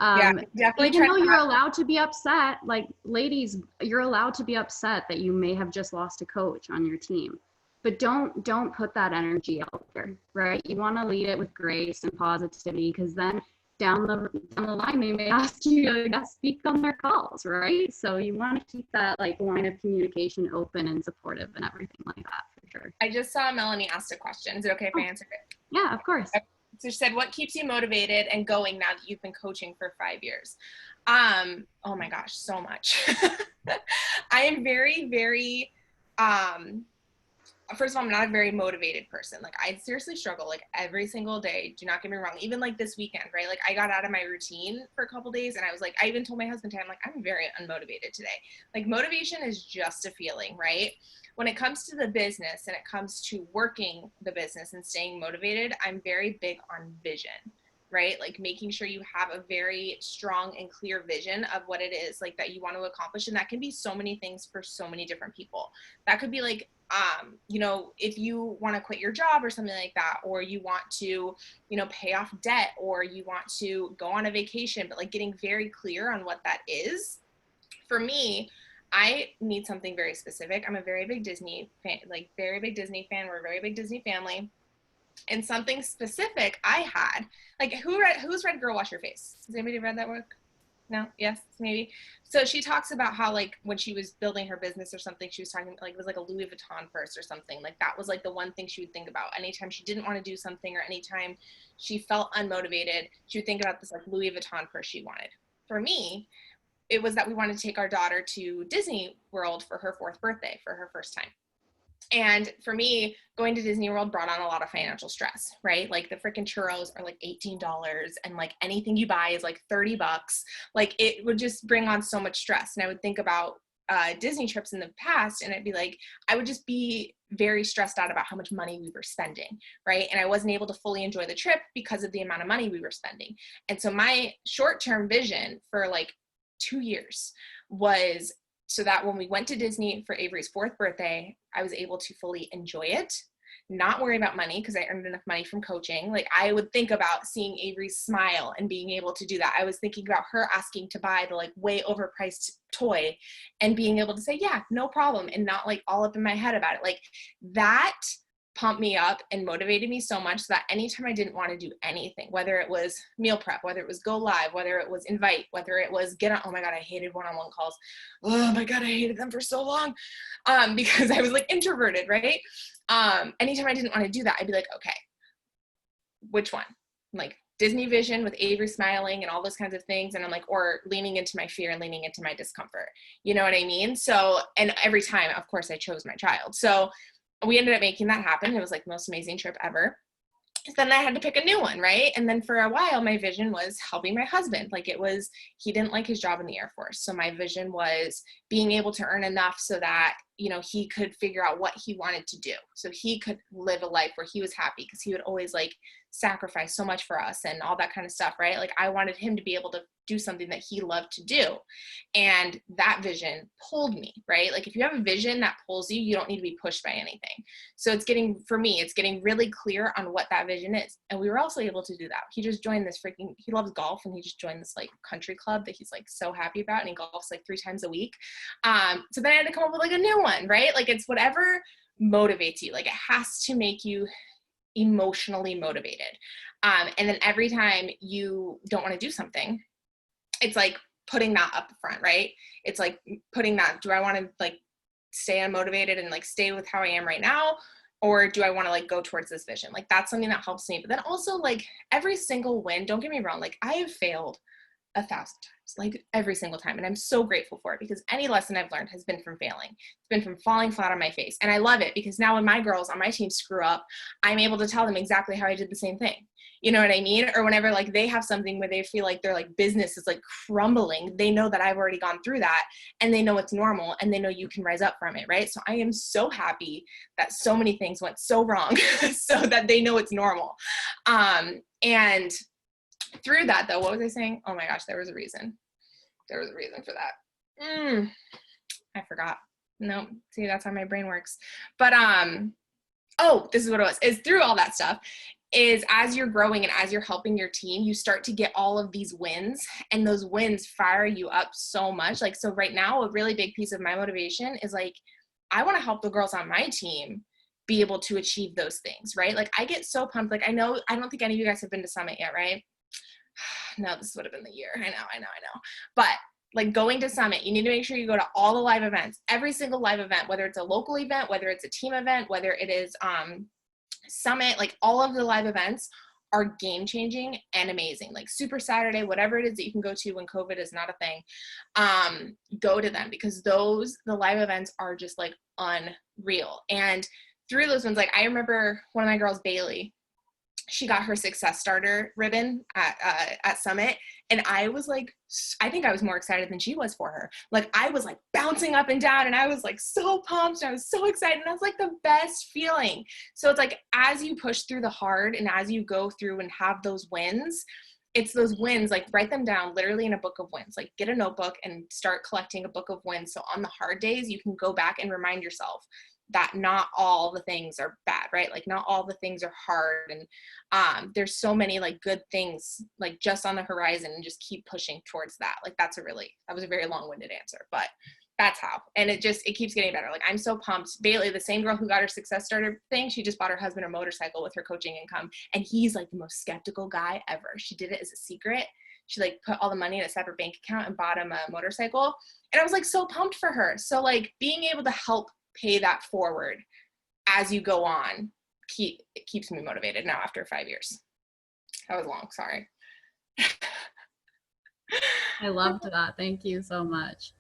Yeah, um, definitely even try to though you're have, allowed to be upset, like ladies, you're allowed to be upset that you may have just lost a coach on your team. But don't put that energy out there, right? You want to lead it with grace and positivity because then down the line they may ask you to guest speak on their calls, right? So you want to keep that like line of communication open and supportive and everything like that for sure. I just saw Melanie asked a question. Is it okay if I Oh, answer it? yeah, of course. So she said, what keeps you motivated and going now that you've been coaching for 5 years? Oh my gosh, so much. I am very, very, first of all, I'm not a very motivated person. Like I seriously struggle like every single day. Do not get me wrong. Even like this weekend, right? Like I got out of my routine for a couple days and I was like, I even told my husband today, I'm like, I'm very unmotivated today. Like motivation is just a feeling, right? When it comes to the business and it comes to working the business and staying motivated, I'm very big on vision, right? Like making sure you have a very strong and clear vision of what it is like that you want to accomplish. And that can be so many things for so many different people. That could be like, you know, if you want to quit your job or something like that, or you want to, you know, pay off debt, or you want to go on a vacation, but like getting very clear on what that is. For me, I need something very specific. I'm a very big Disney fan, like very big Disney fan. We're a very big Disney family. And something specific I had, like who's read Girl Wash Your Face? Has anybody read that book? No? Yes? Maybe? So she talks about how like when she was building her business or something, she was talking like it was like a Louis Vuitton purse or something. Like that was like the one thing she would think about. Anytime she didn't want to do something or anytime she felt unmotivated, she would think about this like Louis Vuitton purse she wanted. For me, it was that we wanted to take our daughter to Disney World for her 4th birthday for her first time. And for me, going to Disney World brought on a lot of financial stress, right? Like the freaking churros are like $18 and like anything you buy is like $30. Like it would just bring on so much stress. And I would think about Disney trips in the past and it'd be like, I would just be very stressed out about how much money we were spending, right? And I wasn't able to fully enjoy the trip because of the amount of money we were spending. And so my short-term vision for like 2 years was so that when we went to Disney for Avery's 4th birthday, I was able to fully enjoy it, not worry about money because I earned enough money from coaching. Like I would think about seeing Avery smile and being able to do that. I was thinking about her asking to buy the like way overpriced toy and being able to say, yeah, no problem. And not like all up in my head about it. Like that pumped me up and motivated me so much that anytime I didn't want to do anything, whether it was meal prep, whether it was go live, whether it was invite, whether it was get on, oh my God, I hated one-on-one calls. Oh my God, I hated them for so long because I was like introverted, right? Anytime I didn't want to do that, I'd be like, okay, which one? Like Disney Vision with Avery smiling and all those kinds of things. And I'm like, or leaning into my fear and leaning into my discomfort. You know what I mean? So, and every time, of course, I chose my child. So we ended up making that happen. It was like the most amazing trip ever. Then I had to pick a new one, right? And then for a while, my vision was helping my husband. Like it was, he didn't like his job in the Air Force. So my vision was being able to earn enough so that, you know, he could figure out what he wanted to do. So he could live a life where he was happy because he would always like sacrifice so much for us and all that kind of stuff, right? Like I wanted him to be able to do something that he loved to do. And that vision pulled me, right? Like if you have a vision that pulls you, you don't need to be pushed by anything. So it's getting, for me, it's getting really clear on what that vision is. And we were also able to do that. He just joined this freaking, he loves golf and he just joined this like country club that he's like so happy about and he golfs like 3 times a week. So then I had to come up with like a new one, right? Like it's whatever motivates you. Like it has to make you emotionally motivated. And then every time you don't want to do something, it's like putting that up front, right? It's like putting that, do I want to like stay unmotivated and like stay with how I am right now? Or do I want to like go towards this vision? Like that's something that helps me. But then also like every single win, don't get me wrong, like I have failed 1,000 times, like every single time. And I'm so grateful for it because any lesson I've learned has been from failing. It's been from falling flat on my face. And I love it because now when my girls on my team screw up, I'm able to tell them exactly how I did the same thing. You know what I mean? Or whenever like they have something where they feel like their like business is like crumbling, they know that I've already gone through that and they know it's normal and they know you can rise up from it, right? So I am so happy that so many things went so wrong so that they know it's normal. And through that though, what was I saying? Oh my gosh, there was a reason. There was a reason for that. I forgot. No, see, that's how my brain works. But oh, this is what it was. Is through all that stuff is as you're growing and as you're helping your team, you start to get all of these wins and those wins fire you up so much. Like, so right now, a really big piece of my motivation is like, I want to help the girls on my team be able to achieve those things, right? Like I get so pumped. Like I know, I don't think any of you guys have been to Summit yet, right? No, this would have been the year. I know. But like going to Summit, you need to make sure you go to all the live events, every single live event, whether it's a local event, whether it's a team event, whether it is Summit, like all of the live events are game changing and amazing. Like Super Saturday, whatever it is that you can go to when COVID is not a thing, go to them because the live events are just like unreal. And through those ones, like I remember one of my girls, Bailey, she got her success starter ribbon at Summit. And I was like, I think I was more excited than she was for her. Like I was like bouncing up and down and I was like so pumped and I was so excited. And that's like the best feeling. So it's like, as you push through the hard and as you go through and have those wins, it's those wins, like write them down literally in a book of wins, like get a notebook and start collecting a book of wins. So on the hard days, you can go back and remind yourself that not all the things are bad, right? Like not all the things are hard. And there's so many like good things like just on the horizon and just keep pushing towards that. Like that was a very long-winded answer, but that's how. And it keeps getting better. Like I'm so pumped. Bailey, the same girl who got her success starter thing, she just bought her husband a motorcycle with her coaching income. And he's like the most skeptical guy ever. She did it as a secret. She like put all the money in a separate bank account and bought him a motorcycle. And I was like so pumped for her. So like being able to help pay that forward as you go on it keeps me motivated now after 5 years. That was long, sorry. I loved that. Thank you so much.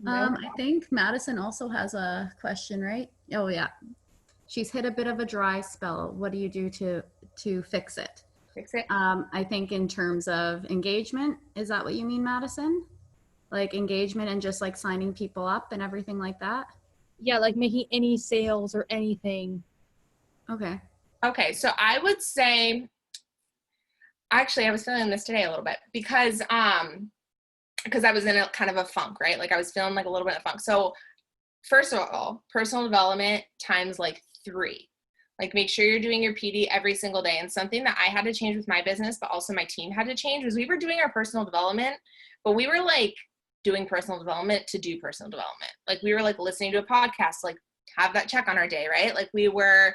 I think Madison also has a question, right? Oh yeah. She's hit a bit of a dry spell. What do you do to fix it? I think in terms of engagement, is that what you mean, Madison? Like engagement and just like signing people up and everything like that? Yeah, like making any sales or anything. Okay. Okay, so I would say, actually, I was feeling this today a little bit because I was in a kind of a funk, right? Like I was feeling like a little bit of funk. So first of all, personal development times like 3. Like make sure you're doing your PD every single day. And something that I had to change with my business, but also my team had to change, was we were doing our personal development, but we were like doing personal development to do personal development. Like we were like listening to a podcast, like have that check on our day, right? Like we were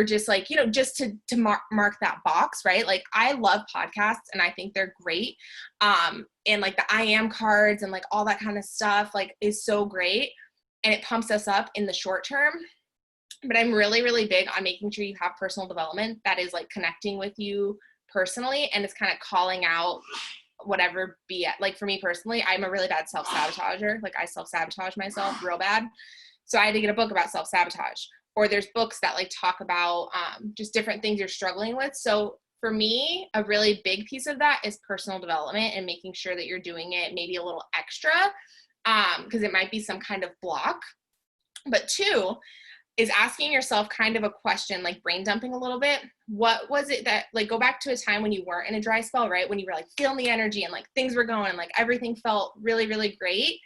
just like, just to mark that box, right? Like I love podcasts and I think they're great. And like the I am cards and like all that kind of stuff like is so great and it pumps us up in the short term. But I'm really, really big on making sure you have personal development that is like connecting with you personally and it's kind of calling out whatever like for me personally, I'm a really bad self-sabotager. Like I self-sabotage myself real bad. So I had to get a book about self-sabotage, or there's books that like talk about just different things you're struggling with. So for me, a really big piece of that is personal development and making sure that you're doing it maybe a little extra because it might be some kind of block. But 2 is asking yourself kind of a question, like brain dumping a little bit. What was it that, like, go back to a time when you weren't in a dry spell, right? When you were like feeling the energy and like things were going, like everything felt really, really great,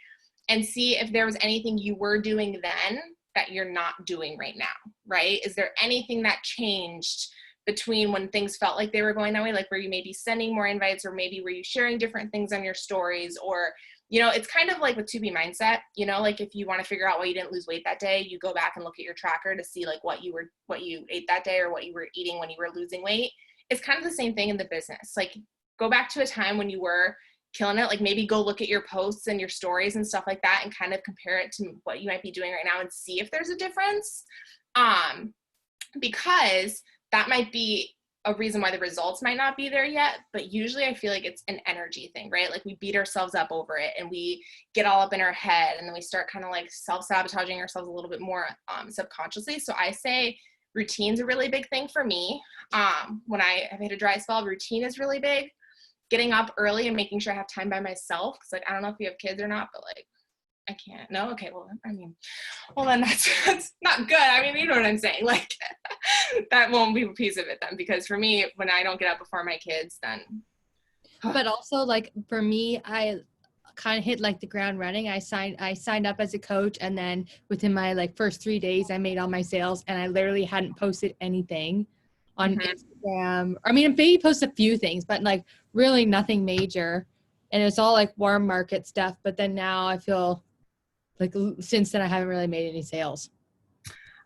and see if there was anything you were doing then that you're not doing right now, right? Is there anything that changed between when things felt like they were going that way? Like, were you maybe sending more invites, or maybe were you sharing different things on your stories, or it's kind of like with 2B mindset, like if you want to figure out why you didn't lose weight that day, you go back and look at your tracker to see like what you ate that day or what you were eating when you were losing weight. It's kind of the same thing in the business. Like go back to a time when you were killing it. Like maybe go look at your posts and your stories and stuff like that and kind of compare it to what you might be doing right now and see if there's a difference. Because that might be a reason why the results might not be there yet, but usually I feel like it's an energy thing, right? Like we beat ourselves up over it and we get all up in our head and then we start kind of like self-sabotaging ourselves a little bit more subconsciously. So I say routine's a really big thing for me. When I have hit a dry spell, routine is really big. Getting up early and making sure I have time by myself. Cause like, I don't know if you have kids or not, but like, I can't. No? Okay. Well, then that's not good. I mean, you know what I'm saying? Like that won't be a piece of it then, because for me, when I don't get up before my kids, then. But also like for me, I kind of hit like the ground running. I signed up as a coach, and then within my like first 3 days, I made all my sales, and I literally hadn't posted anything on Instagram. I mean, maybe post a few things, but like really nothing major. And it's all like warm market stuff. But then now I feel like since then I haven't really made any sales.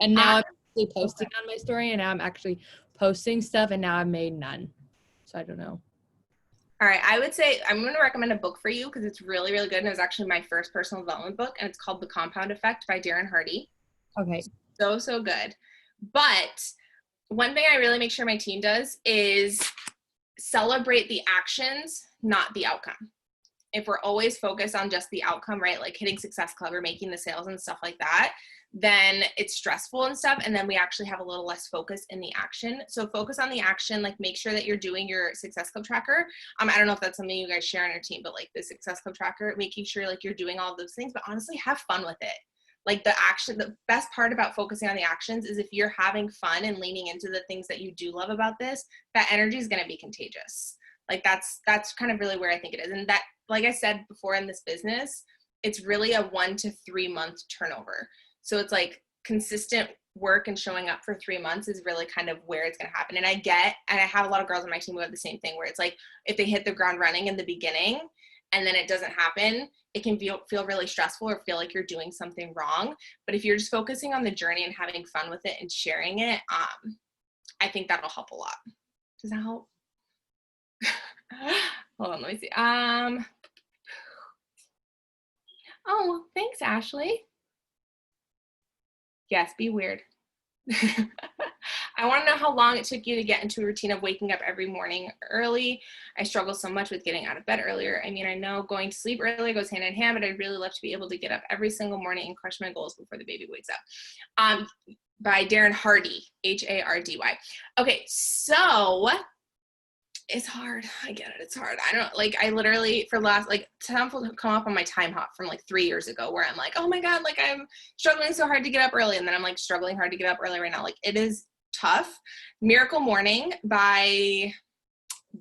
And now I'm actually posting on my story, and now I'm actually posting stuff, and now I've made none. So I don't know. All right. I would say I'm going to recommend a book for you because it's really, really good. And it was actually my first personal development book, and it's called The Compound Effect by Darren Hardy. Okay. So good. But one thing I really make sure my team does is celebrate the actions, not the outcome. If we're always focused on just the outcome, right? Like hitting Success Club or making the sales and stuff like that, then it's stressful and stuff. And then we actually have a little less focus in the action. So focus on the action, like make sure that you're doing your Success Club tracker. I don't know if that's something you guys share on your team, but like the Success Club tracker, making sure like you're doing all of those things, but honestly have fun with it. Like the best part about focusing on the actions is if you're having fun and leaning into the things that you do love about this, that energy is going to be contagious. Like that's kind of really where I think it is. And that, like I said before in this business, it's really a 1 to 3 month turnover. So it's like consistent work and showing up for 3 months is really kind of where it's going to happen. And I have a lot of girls on my team who have the same thing, where it's like, if they hit the ground running in the beginning and then it doesn't happen, it can feel really stressful or feel like you're doing something wrong. But if you're just focusing on the journey and having fun with it and sharing it, I think that'll help a lot. Does that help? Hold on, let me see. Oh, thanks, Ashley. Yes, be weird. I want to know how long it took you to get into a routine of waking up every morning early. I struggle so much with getting out of bed earlier. I mean, I know going to sleep earlier goes hand in hand, but I'd really love to be able to get up every single morning and crush my goals before the baby wakes up. By Darren Hardy, Hardy. Okay, so It's hard. I get it. It's hard. I don't like, I literally for last, like time will come up on my time hop from like 3 years ago where I'm like, oh my God, like I'm struggling so hard to get up early. And then I'm like struggling hard to get up early right now. Like it is tough. Miracle Morning by,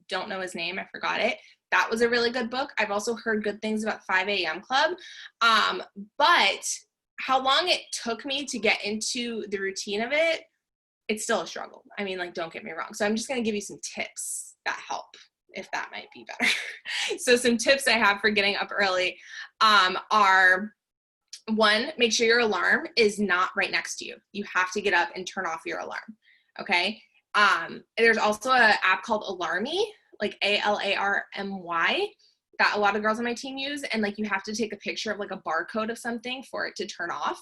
don't know his name. I forgot it. That was a really good book. I've also heard good things about 5 a.m. Club. But how long it took me to get into the routine of it, it's still a struggle. I mean, like, don't get me wrong. So I'm just going to give you some tips that help, if that might be better. So some tips I have for getting up early are, one, make sure your alarm is not right next to you. You have to get up and turn off your alarm. Okay. There's also an app called Alarmy, like Alarmy, that a lot of girls on my team use. And like, you have to take a picture of like a barcode of something for it to turn off.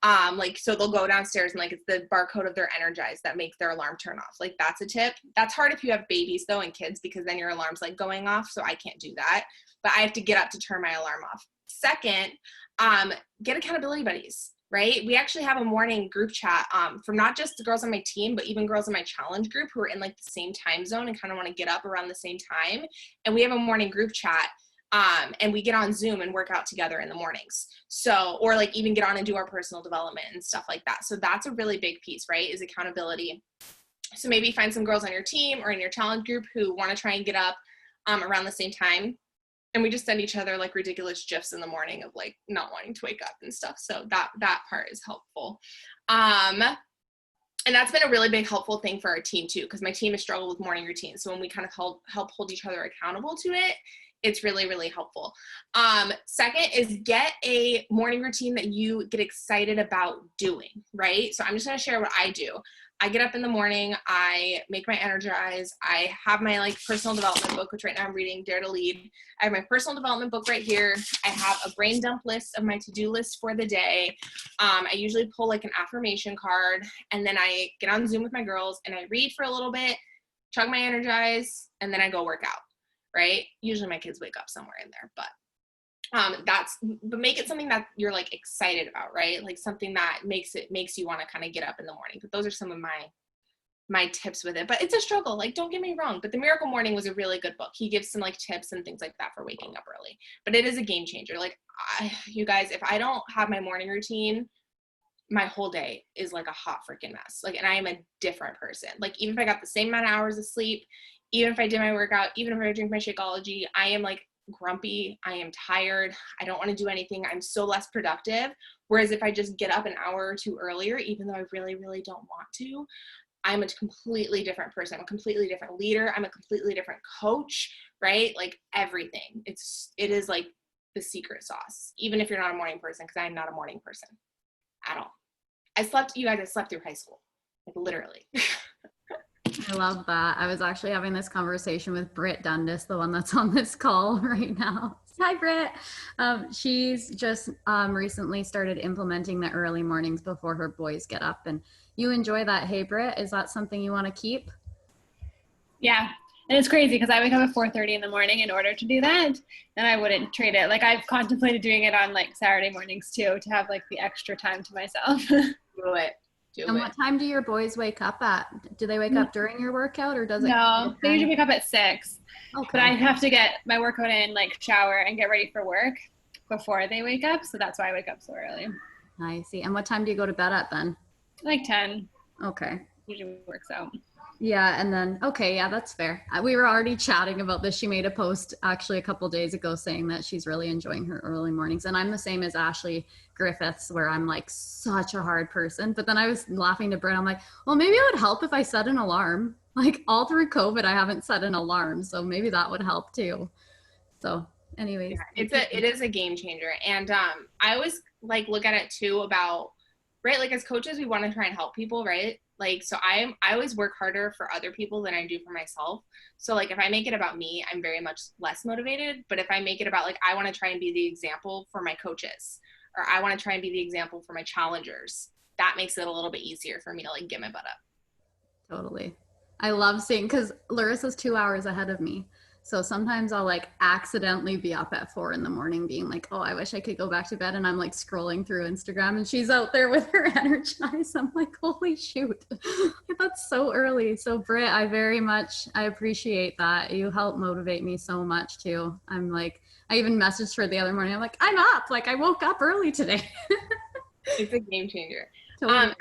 Like, so they'll go downstairs and like, it's the barcode of their Energize that makes their alarm turn off. Like that's a tip. That's hard if you have babies though, and kids, because then your alarm's like going off. So I can't do that, but I have to get up to turn my alarm off. Second, get accountability buddies, right? We actually have a morning group chat, from not just the girls on my team, but even girls in my challenge group who are in like the same time zone and kind of want to get up around the same time. And we have a morning group chat. And we get on Zoom and work out together in the mornings. So, or like even get on and do our personal development and stuff like that. So that's a really big piece, right? Is accountability. So maybe find some girls on your team or in your challenge group who want to try and get up around the same time. And we just send each other like ridiculous gifs in the morning of like not wanting to wake up and stuff. So that part is helpful. And that's been a really big helpful thing for our team too, because my team has struggled with morning routines. So when we kind of help hold each other accountable to it, it's really, really helpful. Second is get a morning routine that you get excited about doing, right? So I'm just going to share what I do. I get up in the morning, I make my Energize, I have my like personal development book, which right now I'm reading Dare to Lead. I have my personal development book right here. I have a brain dump list of my to-do list for the day. I usually pull like an affirmation card, and then I get on Zoom with my girls and I read for a little bit, chug my Energize, and then I go work out. Right? Usually my kids wake up somewhere in there, but but make it something that you're like excited about, right? Like something that makes you want to kind of get up in the morning. But those are some of my tips with it. But it's a struggle, like don't get me wrong, but the Miracle Morning was a really good book. He gives some like tips and things like that for waking up early. But it is a game changer. Like you guys, if I don't have my morning routine, my whole day is like a hot freaking mess. Like, and I am a different person. Like even if I got the same amount of hours of sleep, even if I did my workout, even if I drink my Shakeology, I am like grumpy. I am tired. I don't want to do anything. I'm so less productive. Whereas if I just get up an hour or two earlier, even though I really, really don't want to, I'm a completely different person. I'm a completely different leader. I'm a completely different coach, right? Like everything. It is like the secret sauce, even if you're not a morning person, because I'm not a morning person at all. I slept through high school, like literally. I love that. I was actually having this conversation with Britt Dundas, the one that's on this call right now. Hi, Britt. She's just recently started implementing the early mornings before her boys get up. And you enjoy that. Hey, Britt, is that something you want to keep? Yeah. And it's crazy because I wake up at 4:30 in the morning in order to do that. And I wouldn't trade it. Like I've contemplated doing it on like Saturday mornings too, to have like the extra time to myself. Do it. And what time do your boys wake up at? Do they wake up during your workout, or does it? No, they usually wake up at 6. Okay. But I have to get my workout in, like shower and get ready for work before they wake up. So that's why I wake up so early. I see. And what time do you go to bed at then? Like 10. Okay. Usually works out. Yeah, and then, okay, yeah, that's fair. We were already chatting about this. She made a post actually a couple days ago saying that she's really enjoying her early mornings. And I'm the same as Ashley Griffiths, where I'm like such a hard person. But then I was laughing to Brent. I'm like, well, maybe it would help if I set an alarm. Like all through COVID, I haven't set an alarm. So maybe that would help too. So anyways. Yeah, it is a game changer. And I always like look at it too about, right, like as coaches, we want to try and help people, right? Like, so I always work harder for other people than I do for myself. So like, if I make it about me, I'm very much less motivated. But if I make it about like, I want to try and be the example for my coaches, or I want to try and be the example for my challengers, that makes it a little bit easier for me to like get my butt up. Totally. I love seeing, because Larissa's 2 hours ahead of me. So sometimes I'll like accidentally be up at 4 a.m. being like, oh, I wish I could go back to bed. And I'm like scrolling through Instagram and she's out there with her Energize. I'm like, holy shoot, that's so early. So Britt, I appreciate that. You help motivate me so much too. I'm like, I even messaged her the other morning. I'm like, I'm up. Like I woke up early today. It's a game changer. Totally.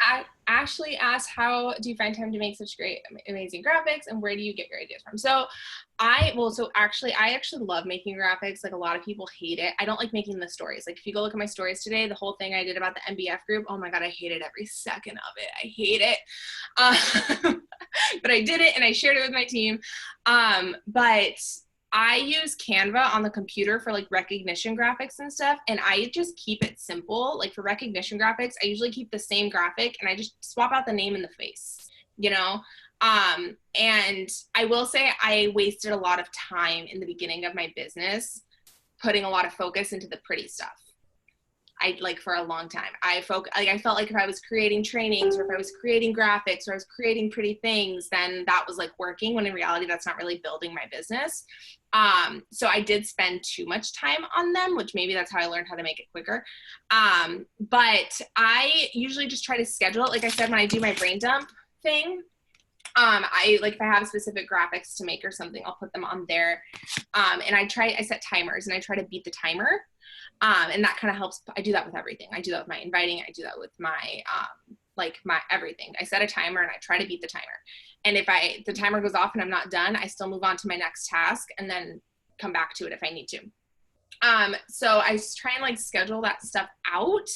Ashley asked, how do you find time to make such great, amazing graphics, and where do you get your ideas from? So I actually love making graphics. Like a lot of people hate it. I don't like making the stories. Like if you go look at my stories today, the whole thing I did about the MBF group, oh my God, I hated every second of it. I hate it. But I did it and I shared it with my team. But I use Canva on the computer for like recognition graphics and stuff. And I just keep it simple. Like for recognition graphics, I usually keep the same graphic and I just swap out the name and the face, you know? And I will say I wasted a lot of time in the beginning of my business, putting a lot of focus into the pretty stuff. For a long time, I felt like if I was creating trainings or if I was creating graphics or I was creating pretty things, then that was like working, when in reality, that's not really building my business. So I did spend too much time on them, which maybe that's how I learned how to make it quicker. But I usually just try to schedule it. Like I said, when I do my brain dump thing, if I have specific graphics to make or something, I'll put them on there. And I set timers and I try to beat the timer. And that kind of helps. I do that with everything. I do that with my inviting. I do that with my, my everything. I set a timer and I try to beat the timer. And if the timer goes off and I'm not done, I still move on to my next task and then come back to it if I need to. So I try and schedule that stuff out.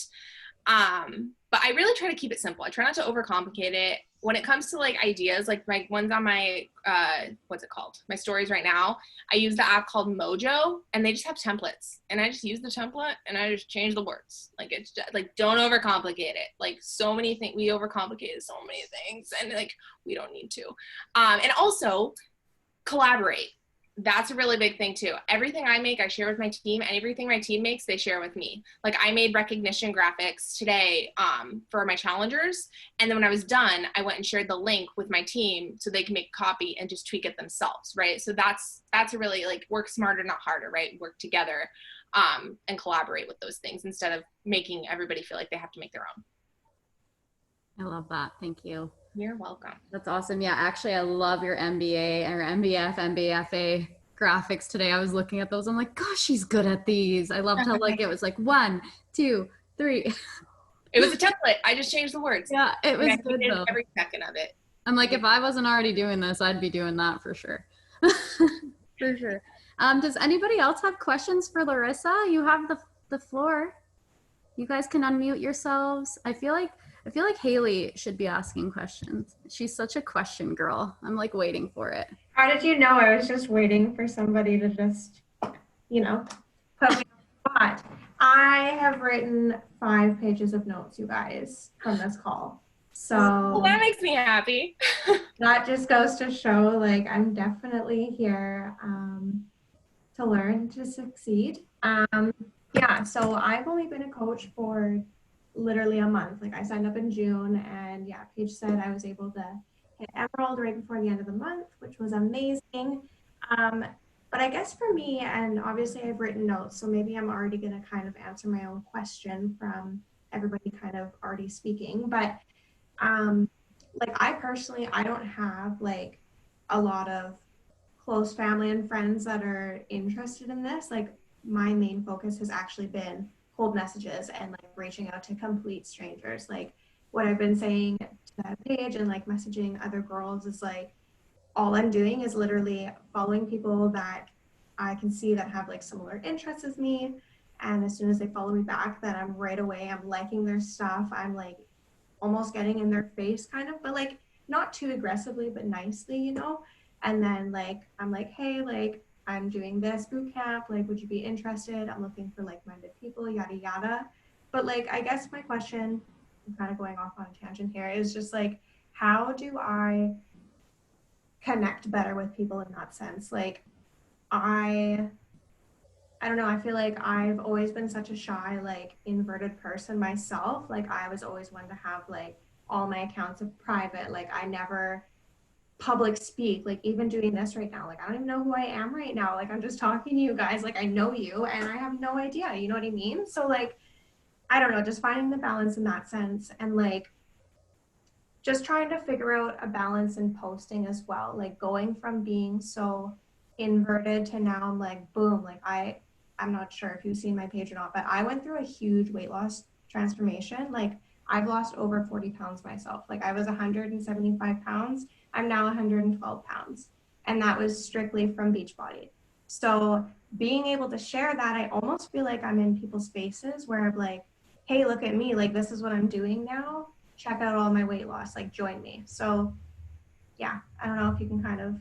But I really try to keep it simple. I try not to overcomplicate it. When it comes to ideas, like my ones on my, what's it called? My stories right now, I use the app called Mojo and they just have templates and I just use the template and I just change the words. It's just, don't overcomplicate it. So many things, we overcomplicated so many things and we don't need to. And also collaborate. That's a really big thing too. Everything I make, I share with my team, and everything my team makes, they share with me. I made recognition graphics today for my challengers. And then when I was done, I went and shared the link with my team so they can make a copy and just tweak it themselves, right? So that's a really work smarter, not harder, right? Work together and collaborate with those things instead of making everybody feel like they have to make their own. I love that. Thank you. You're welcome. That's awesome. Yeah, actually, I love your MBA or MBF, MBFA graphics today. I was looking at those. I'm like, gosh, she's good at these. I loved how it was 1, 2, 3. It was a template. I just changed the words. Yeah, it was good though. Every second of it. I'm like, if I wasn't already doing this, I'd be doing that for sure. For sure. Does anybody else have questions for Larissa? You have the floor. You guys can unmute yourselves. I feel like Haley should be asking questions. She's such a question girl. I'm waiting for it. How did you know? I was just waiting for somebody to just, put me on the spot. I have written 5 pages of notes, you guys, from this call. So well, that makes me happy. That just goes to show, I'm definitely here to learn, to succeed. Yeah, so I've only been a coach for literally a month. I signed up in June, and yeah, Paige said I was able to hit Emerald right before the end of the month, which was amazing. But I guess for me, and obviously I've written notes, so maybe I'm already going to kind of answer my own question from everybody kind of already speaking. But I personally, I don't have a lot of close family and friends that are interested in this. My main focus has actually been cold messages and reaching out to complete strangers. What I've been saying to that page and messaging other girls is all I'm doing is literally following people that I can see that have similar interests as me, and as soon as they follow me back, then I'm right away, I'm liking their stuff. I'm almost getting in their face kind of, but not too aggressively but nicely, and then I'm hey, I'm doing this boot camp, would you be interested? I'm looking for like-minded people, yada yada. But I guess my question, I'm kind of going off on a tangent here, is just how do I connect better with people in that sense? I don't know, I feel I've always been such a shy, inverted person myself. I was always one to have all my accounts of private. I never public speak, like even doing this right now, like I don't even know who I am right now, like I'm just talking to you guys, like I know you and I have no idea, you know what I mean? So like I don't know, just finding the balance in that sense, and like just trying to figure out a balance in posting as well, like going from being so inverted to now I'm like boom, like I'm not sure if you've seen my page or not, but I went through a huge weight loss transformation. Like I've lost over 40 pounds myself. Like I was 175 pounds, I'm now 112 pounds, and that was strictly from Beachbody. So being able to share that, I almost feel like I'm in people's faces where I'm like, hey, look at me, like this is what I'm doing now, check out all my weight loss, like join me. So yeah, I don't know if you can kind of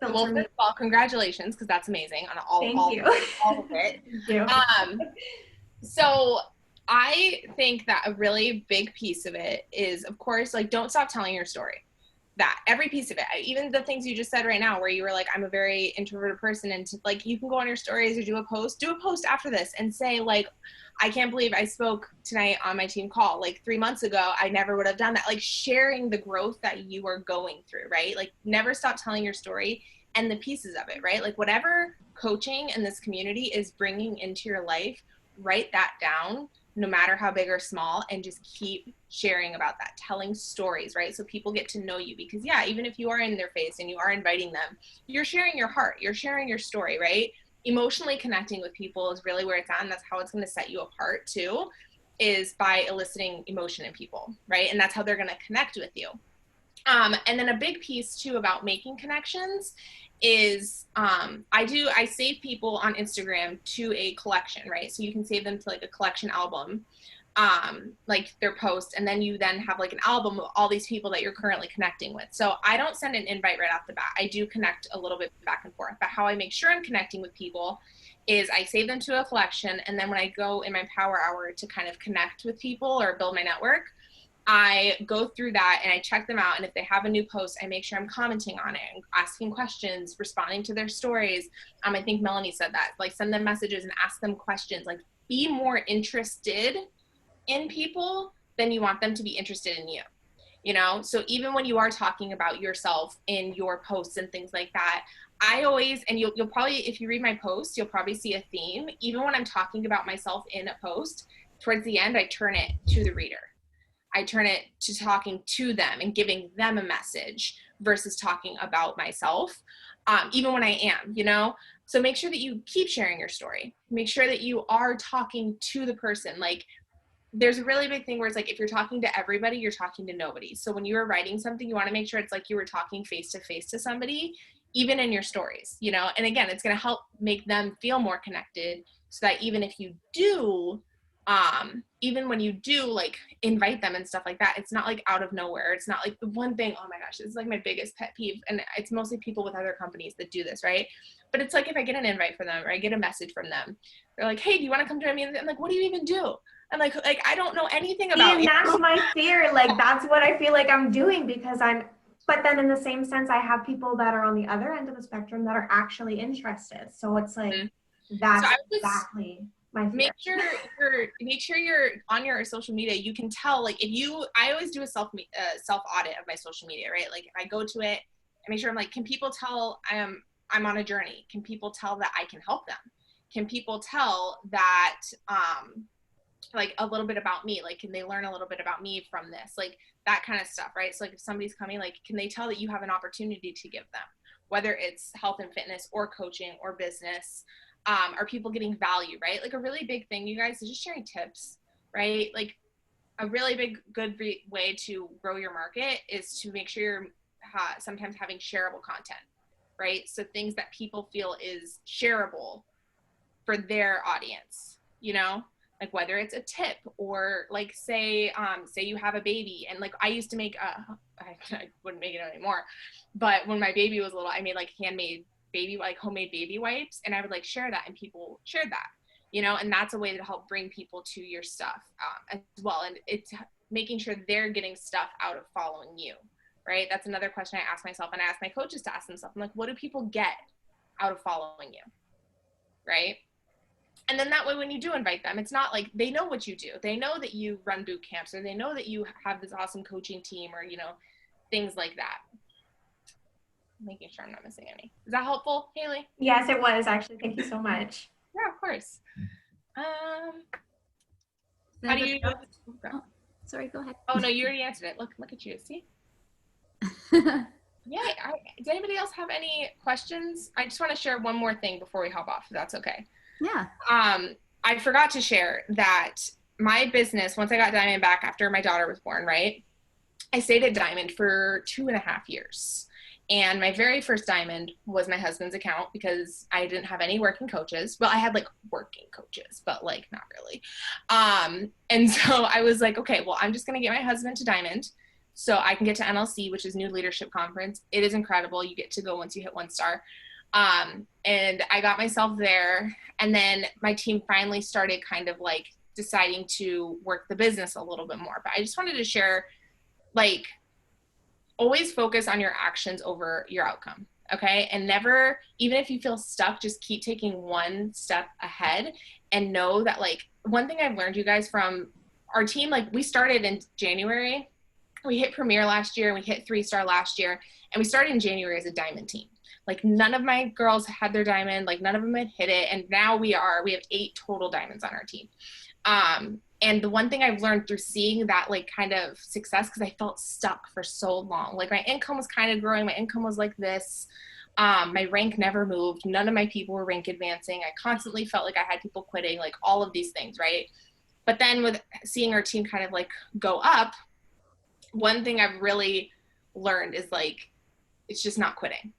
Well, filter me. first of all, congratulations, because that's amazing on Thank you. all of it. Thank you. So I think that a really big piece of it is, of course, like don't stop telling your story. That every piece of it, even the things you just said right now, where you were like, I'm a very introverted person, and like you can go on your stories or do a post after this and say like, I can't believe I spoke tonight on my team call. Like 3 months ago, I never would have done that. Like sharing the growth that you are going through, right? Like never stop telling your story and the pieces of it, right? Like whatever coaching and this community is bringing into your life, write that down, no matter how big or small, and just keep sharing about that, telling stories, right? So people get to know you, because yeah, even if you are in their face and you are inviting them, you're sharing your heart, you're sharing your story, right? Emotionally connecting with people is really where it's at, and that's how it's going to set you apart too, is by eliciting emotion in people, right? And that's how they're going to connect with you. And then a big piece too about making connections is I save people on Instagram to a collection, right? So you can save them to like a collection album, like their posts, and then you then have like an album of all these people that you're currently connecting with. So I don't send an invite right off the bat. I do connect a little bit back and forth, but how I make sure I'm connecting with people is I save them to a collection, and then when I go in my power hour to kind of connect with people or build my network, I go through that and I check them out. And if they have a new post, I make sure I'm commenting on it and asking questions, responding to their stories. I think Melanie said that, like send them messages and ask them questions, like be more interested in people than you want them to be interested in you, you know? So even when you are talking about yourself in your posts and things like that, I always, and you'll probably, if you read my posts, you'll probably see a theme. Even when I'm talking about myself in a post, towards the end, I turn it to the reader. I turn it to talking to them and giving them a message versus talking about myself, even when I am, you know? So make sure that you keep sharing your story. Make sure that you are talking to the person. Like there's a really big thing where it's like, if you're talking to everybody, you're talking to nobody. So when you are writing something, you want to make sure it's like you were talking face to face to somebody, even in your stories, you know? And again, it's going to help make them feel more connected, so that even if you do, even when you do like invite them and stuff like that, it's not like out of nowhere. It's not like the one thing, oh my gosh, this is like my biggest pet peeve. And it's mostly people with other companies that do this, right? But it's like, if I get an invite from them or I get a message from them, they're like, hey, do you want to come join me? And I'm like, what do you even do? I'm like I don't know anything about and you. that's my fear. Like that's what I feel like I'm doing, because but then in the same sense, I have people that are on the other end of the spectrum that are actually interested. So it's like, that's So exactly my fear. Make sure you're on your social media. You can tell, like I always do a self audit of my social media, right? Like if I go to it, I make sure I'm like, can people tell I'm on a journey? Can people tell that I can help them? Can people tell that like a little bit about me? Like, can they learn a little bit about me from this? Like that kind of stuff, right? So like if somebody's coming, like, can they tell that you have an opportunity to give them, whether it's health and fitness or coaching or business? Are people getting value, right? Like a really big thing, you guys, is just sharing tips, right? Like a really big, good way to grow your market is to make sure you're sometimes having shareable content, right? So things that people feel is shareable for their audience, you know? Like whether it's a tip or like say you have a baby, and like I used to make I wouldn't make it anymore, but when my baby was little, I made like handmade baby, like homemade baby wipes, and I would like share that, and people shared that, you know? And that's a way to help bring people to your stuff as well. And it's making sure they're getting stuff out of following you, right? That's another question I ask myself, and I ask my coaches to ask themselves. I'm like, what do people get out of following you, right? And then that way, when you do invite them, it's not like they know what you do. They know that you run boot camps, or they know that you have this awesome coaching team, or, you know, things like that. making sure I'm not missing any. Is that helpful, Haley? Yes, it was actually. Thank you so much. Yeah, of course. How do you? Oh, sorry, go ahead. Oh no, you already answered it. Look at you. See? Yeah. Does anybody else have any questions? I just want to share one more thing before we hop off, if that's okay. Yeah. I forgot to share that my business, once I got Diamond back after my daughter was born, right? I stayed at Diamond for 2.5 years. And my very first Diamond was my husband's account because I didn't have any working coaches. Well, I had like working coaches, but like not really. And so I was like, okay, well, I'm just going to get my husband to Diamond so I can get to NLC, which is New Leadership Conference. It is incredible. You get to go once you hit 1 star. And I got myself there. And then my team finally started kind of like deciding to work the business a little bit more. But I just wanted to share, like, always focus on your actions over your outcome. Okay. And never, even if you feel stuck, just keep taking one step ahead and know that, like, one thing I've learned, you guys, from our team, like, we started in January. We hit Premier last year, and we hit 3-star last year, and we started in January as a Diamond team. Like, none of my girls had their Diamond, like none of them had hit it. And now we have 8 total Diamonds on our team. And the one thing I've learned through seeing that, like, kind of success, because I felt stuck for so long. Like, my income was kind of growing. My income was like this. My rank never moved. None of my people were rank advancing. I constantly felt like I had people quitting, like all of these things, right? But then with seeing our team kind of like go up, one thing I've really learned is, like, it's just not quitting.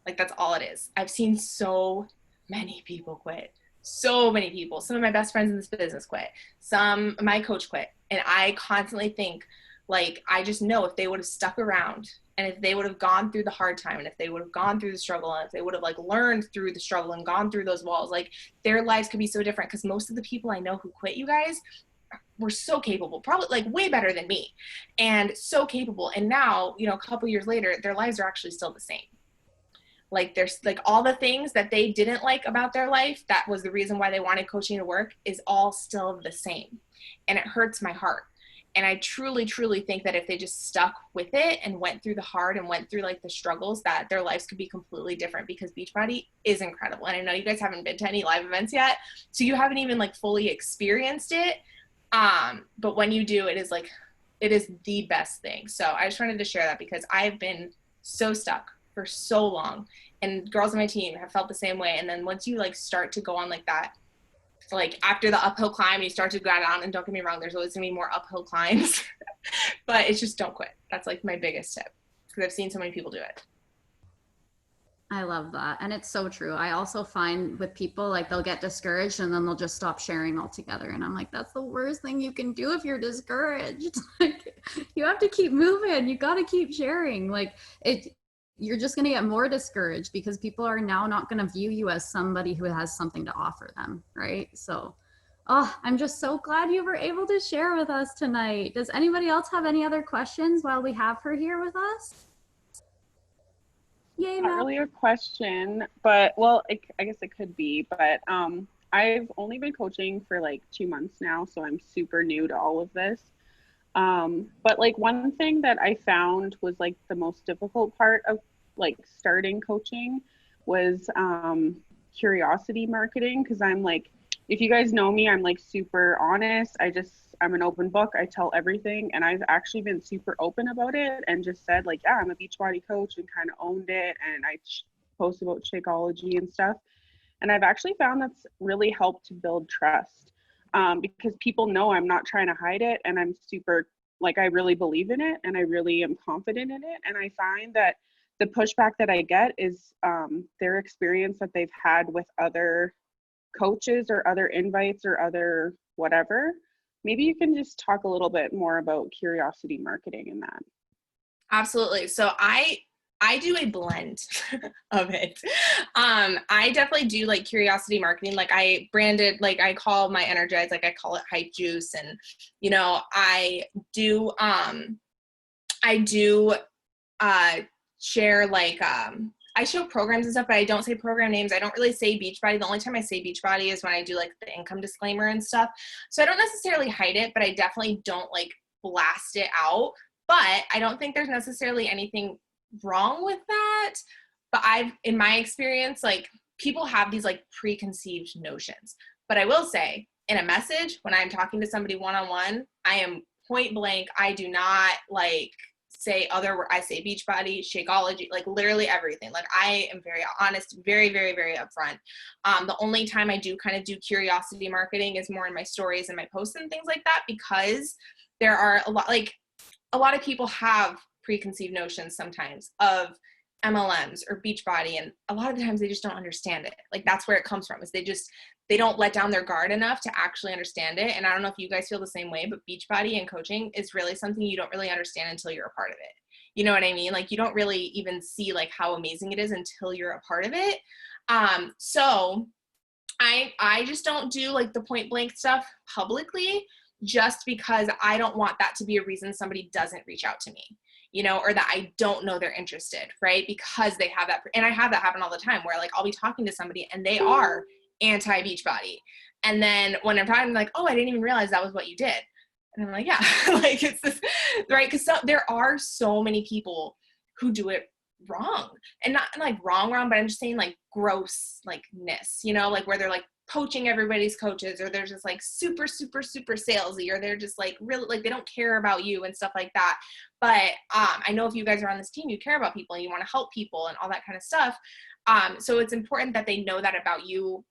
Like, that's all it is. I've seen so many people quit. So many people. Some of my best friends in this business quit. My coach quit. And I constantly think, like, I just know if they would have stuck around, and if they would have gone through the hard time, and if they would have gone through the struggle, and if they would have, like, learned through the struggle and gone through those walls, like, their lives could be so different. Because most of the people I know who quit, you guys, were so capable, probably like way better than me, and so capable. And now, you know, a couple years later, their lives are actually still the same. Like, there's like all the things that they didn't like about their life, that was the reason why they wanted coaching to work, is all still the same. And it hurts my heart. And I truly, truly think that if they just stuck with it and went through the hard and went through like the struggles, that their lives could be completely different, because Beachbody is incredible. And I know you guys haven't been to any live events yet, so you haven't even like fully experienced it. But when you do, it is the best thing. So I just wanted to share that, because I've been so stuck for so long, and girls on my team have felt the same way. And then once you like start to go on like that, like after the uphill climb, you start to go down, and don't get me wrong, there's always gonna be more uphill climbs, but it's just don't quit. That's like my biggest tip, because I've seen so many people do it. I love that. And it's so true. I also find with people, like, they'll get discouraged and then they'll just stop sharing altogether. And I'm like, that's the worst thing you can do if you're discouraged. Like, you have to keep moving. You got to keep sharing. Like, you're just going to get more discouraged, because people are now not going to view you as somebody who has something to offer them. Right. So, I'm just so glad you were able to share with us tonight. Does anybody else have any other questions while we have her here with us? Yay, Not really a question, but well, I guess it could be, but I've only been coaching for like 2 months now, so I'm super new to all of this. But like one thing that I found was like the most difficult part of like starting coaching was curiosity marketing, because I'm like, if you guys know me, I'm like super honest. I'm an open book. I tell everything. And I've actually been super open about it and just said, like, yeah, I'm a Beachbody coach, and kind of owned it. And I post about Shakeology and stuff. And I've actually found that's really helped to build trust, because people know I'm not trying to hide it. And I'm super, like, I really believe in it, and I really am confident in it. And I find that the pushback that I get is their experience that they've had with other coaches or other invites or other whatever. Maybe you can just talk a little bit more about curiosity marketing in that. Absolutely. So I do a blend of it. I definitely do like curiosity marketing. Like, I branded, like, I call my Energize, like I call it hype juice. And, you know, I do share, like, I show programs and stuff, but I don't say program names. I don't really say Beachbody. The only time I say Beachbody is when I do like the income disclaimer and stuff. So I don't necessarily hide it, but I definitely don't like blast it out. But I don't think there's necessarily anything wrong with that. But in my experience, like people have these like preconceived notions. But I will say in a message, when I'm talking to somebody one-on-one, I am point blank. I do not like I say Beachbody, Shakeology, like literally everything. Like I am very honest, very, very, very upfront. The only time I do kind of do curiosity marketing is more in my stories and my posts and things like that, because there are a lot of people have preconceived notions sometimes of MLMs or Beachbody, and a lot of the times they just don't understand it. Like that's where it comes from, is they don't let down their guard enough to actually understand it. And I don't know if you guys feel the same way, but Beachbody and coaching is really something you don't really understand until you're a part of it. You know what I mean? Like you don't really even see like how amazing it is until you're a part of it. So I just don't do like the point blank stuff publicly, just because I don't want that to be a reason somebody doesn't reach out to me, you know, or that I don't know they're interested, right? Because they have that, and I have that happen all the time where like I'll be talking to somebody and they are anti-Beachbody. And then when I'm talking, I'm like, oh, I didn't even realize that was what you did. And I'm like, yeah, like it's this, right? Because there are so many people who do it wrong, and not like wrong, but I'm just saying like gross, likeness, you know, like where they're like poaching everybody's coaches, or they're just like super, super, super salesy, or they're just like really like they don't care about you and stuff like that. But I know if you guys are on this team, you care about people and you want to help people and all that kind of stuff. So it's important that they know that about you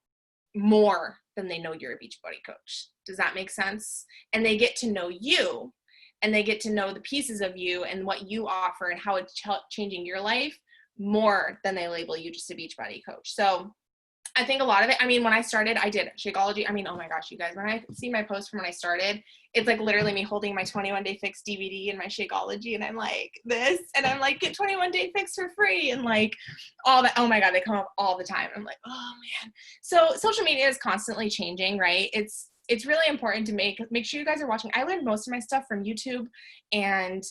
more than they know you're a Beachbody coach. Does that make sense? And they get to know you, and they get to know the pieces of you and what you offer and how it's changing your life more than they label you just a Beachbody coach. So I think a lot of it, I mean, when I started, I did Shakeology. I mean, oh my gosh, you guys, when I see my post from when I started, it's like literally me holding my 21 Day Fix DVD and my Shakeology, and I'm like this, and I'm like, get 21 Day Fix for free, and like all that. Oh my God, they come up all the time. I'm like, oh man. So social media is constantly changing, right? It's really important to make sure you guys are watching. I learned most of my stuff from YouTube and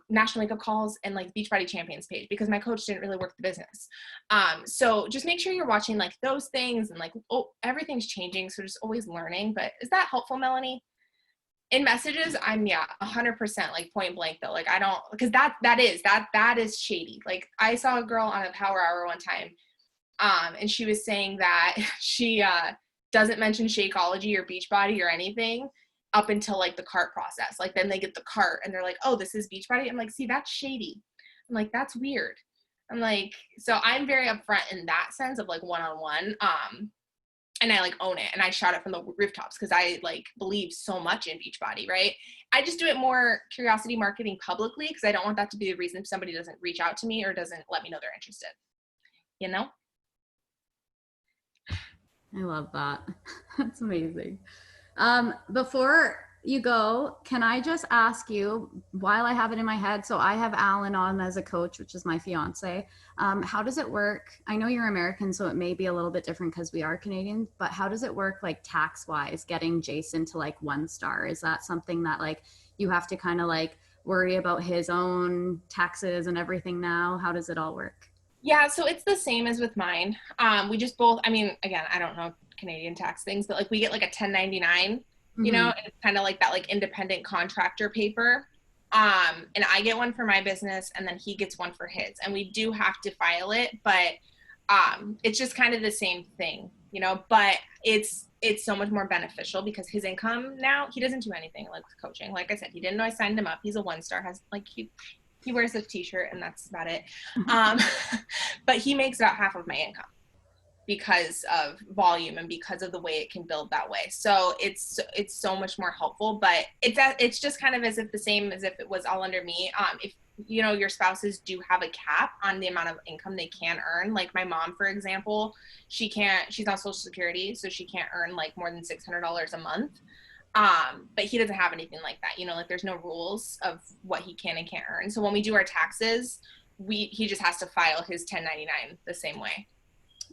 National Makeup Calls and like Beachbody Champions page, because my coach didn't really work the business. So just make sure you're watching like those things, and like, oh, everything's changing. So just always learning. But is that helpful, Melanie? In messages, I'm 100% like point blank though. Like I don't, because that is shady. Like I saw a girl on a power hour one time, and she was saying that she doesn't mention Shakeology or Beachbody or anything up until like the cart process. Like then they get the cart and they're like, oh, this is Beachbody. I'm like, see, that's shady. I'm like, that's weird. I'm like, so I'm very upfront in that sense of like one-on-one. And I like own it, and I shout it from the rooftops because I like believe so much in Beachbody, right? I just do it more curiosity marketing publicly, because I don't want that to be the reason somebody doesn't reach out to me or doesn't let me know they're interested, you know? I love that. That's amazing. Before you go, can I just ask you, while I have it in my head, so I have Alan on as a coach, which is my fiance. How does it work? I know you're American, so it may be a little bit different because we are Canadian, but how does it work like tax wise, getting Jason to like 1 star? Is that something that like you have to kind of like worry about his own taxes and everything now? How does it all work? Yeah, so it's the same as with mine. We just both, I mean, again, I don't know Canadian tax things, but like we get like a 1099, you know, and it's kind of like that like independent contractor paper. And I get one for my business, and then he gets one for his, and we do have to file it, but it's just kind of the same thing, you know, but it's so much more beneficial because his income now, he doesn't do anything like with coaching. Like I said, he didn't know I signed him up. He's a 1 star, has like he wears a t-shirt and that's about it. But he makes about half of my income because of volume and because of the way it can build that way. So it's so much more helpful, but it's just kind of as if the same as if it was all under me. If you know, your spouses do have a cap on the amount of income they can earn. Like my mom, for example, she's on Social Security, so she can't earn like more than $600 a month. But he doesn't have anything like that, you know, like there's no rules of what he can and can't earn. So when we do our taxes, he just has to file his 1099 the same way.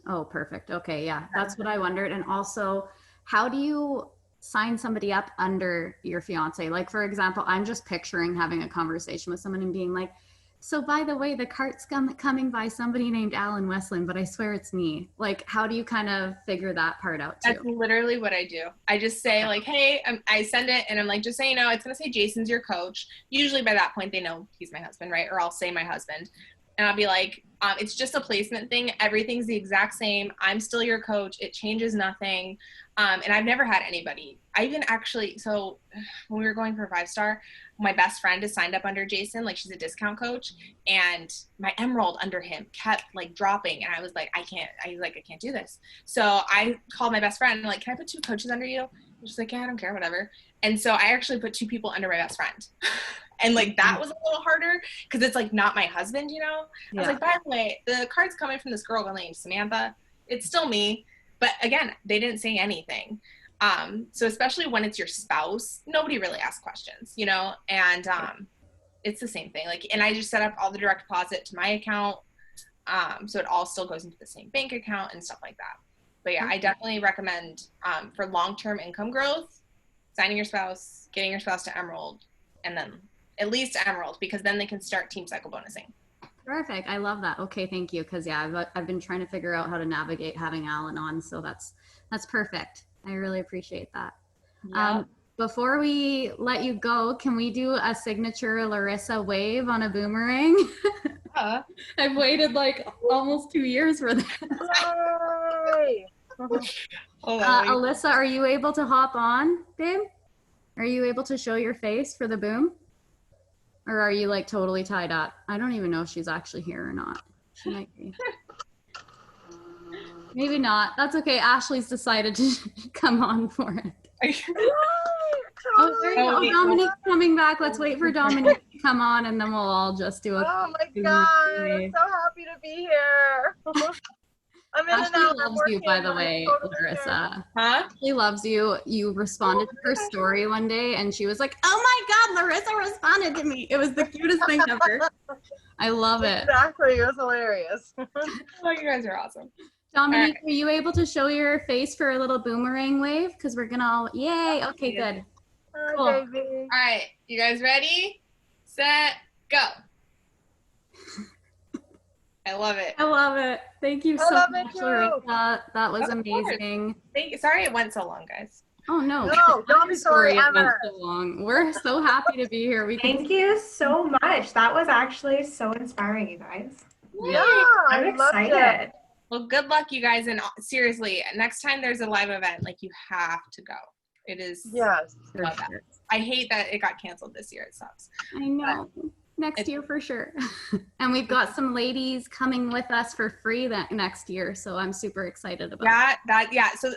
Oh, perfect. Okay. Yeah. That's what I wondered. And also, how do you sign somebody up under your fiance? Like, for example, I'm just picturing having a conversation with someone and being like, so by the way, the cart's coming by somebody named Alan Westland, but I swear it's me. Like, how do you kind of figure that part out too? That's literally what I do. I just say like, hey, I send it and I'm like, just so you know, it's going to say Jason's your coach. Usually by that point, they know he's my husband, right? Or I'll say my husband. And I'll be like, it's just a placement thing. Everything's the exact same. I'm still your coach. It changes nothing. And I've never had anybody. I even actually, so when we were going for 5-star, my best friend is signed up under Jason, like she's a discount coach, and my emerald under him kept like dropping. And I was like, I can't do this. So I called my best friend and like, can I put 2 coaches under you? She's like, yeah, I don't care, whatever. And so I actually put 2 people under my best friend. And like that was a little harder because it's like not my husband, you know? I was like, by the way, the card's coming from this girl named Samantha. It's still me. But again, they didn't say anything. So especially when it's your spouse, nobody really asks questions, you know? And it's the same thing. Like, and I just set up all the direct deposit to my account. So it all still goes into the same bank account and stuff like that. But yeah, I definitely recommend for long-term income growth, signing your spouse, getting your spouse to Emerald, and then at least Emerald, because then they can start team cycle bonusing. Perfect. I love that. Okay, thank you. Because yeah, I've been trying to figure out how to navigate having Alan on, so that's perfect. I really appreciate that. Yeah. Before we let you go, can we do a signature Larissa wave on a boomerang? I've waited like almost 2 years for that. Alyssa, are you able to hop on, babe? Are you able to show your face for the boom? Or are you like totally tied up? I don't even know if she's actually here or not. She might be. Maybe not. That's okay. Ashley's decided to come on for it. Oh, there you go. Oh, Dominique's coming back. Let's wait for Dominique to come on and then we'll all just do a Oh my God, I'm so happy to be here. I'm in Ashley and out. loves you, by the way, Larissa. Huh? Ashley loves you. You responded to her story one day and she was like, oh my God, Larissa responded to me. It was the cutest thing ever. I love it. Exactly, it was hilarious. Oh, you guys are awesome. Dominique, are you able to show your face for a little boomerang wave? Because we're gonna all, yay, okay, good. Hi, Cool. baby. All right, you guys ready? Set, go. I love it. I love it. Thank you I so love it much, too. Larissa. That was Of course. amazing. Thank you. Sorry it went so long, guys. Oh no. No, don't be sorry, It went Emma. so long. We're so happy to be here. We can Thank you so much. That was actually so inspiring, you guys. Yeah, I'm I loved it. excited. Well, good luck, you guys. And seriously, next time there's a live event, like you have to go. It is. Yes. for Love that. sure. I hate that it got canceled this year. It sucks. I know. Next year for sure. And we've got some ladies coming with us for free that next year. So I'm super excited about Yeah. So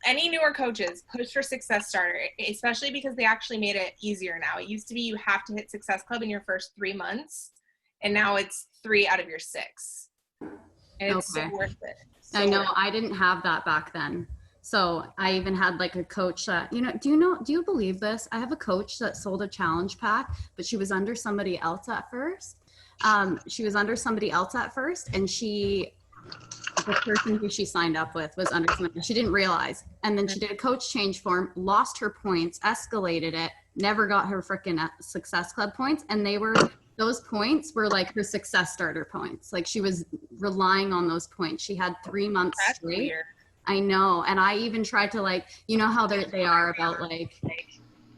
any newer coaches, push for Success Starter, especially because they actually made it easier now. It used to be you have to hit Success Club in your first 3 months, and now it's 3 out of your 6. And it's so worth it. I know. I didn't have that back then. So I even had like a coach that, do you believe this? I have a coach that sold a challenge pack, but she was under somebody else at first. And the person who she signed up with was under somebody she didn't realize. And then she did a coach change form, lost her points, escalated it, never got her freaking Success Club points. And those points were like her Success Starter points. Like she was relying on those points. She had 3 months straight. Weird. I know. And I even tried to like, how they are about like,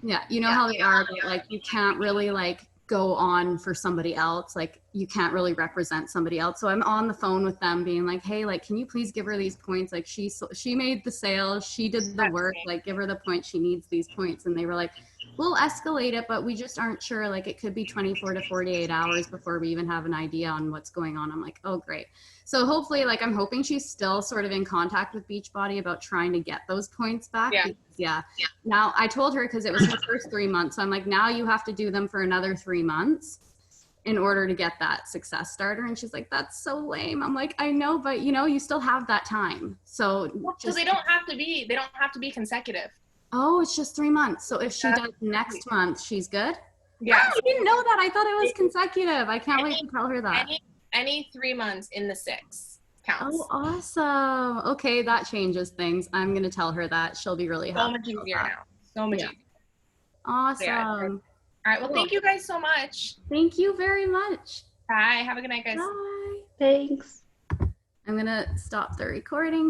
yeah, how they are about like, you can't really like go on for somebody else. Like you can't really represent somebody else. So I'm on the phone with them being like, hey, like, can you please give her these points? Like she made the sale. She did the work, like give her the points. She needs these points. And they were like, we'll escalate it, but we just aren't sure. Like it could be 24 to 48 hours before we even have an idea on what's going on. I'm like, oh, great. So hopefully, like, I'm hoping she's still sort of in contact with Beachbody about trying to get those points back. Yeah. Because, yeah. Now I told her, because it was her first 3 months. So I'm like, now you have to do them for another 3 months in order to get that Success Starter. And she's like, that's so lame. I'm like, I know, but you still have that time. So they don't have to be consecutive. Oh, it's just 3 months. So if she does next month, she's good? Yeah. Oh, I didn't know that. I thought it was consecutive. I can't wait to tell her that. Any 3 months in the 6 counts. Oh, awesome. Okay, that changes things. I'm going to tell her that. She'll be really happy. So much easier now. So much easier. Awesome. Yeah. All right. Well, thank you guys so much. Thank you very much. Bye. Have a good night, guys. Bye. Thanks. I'm going to stop the recording.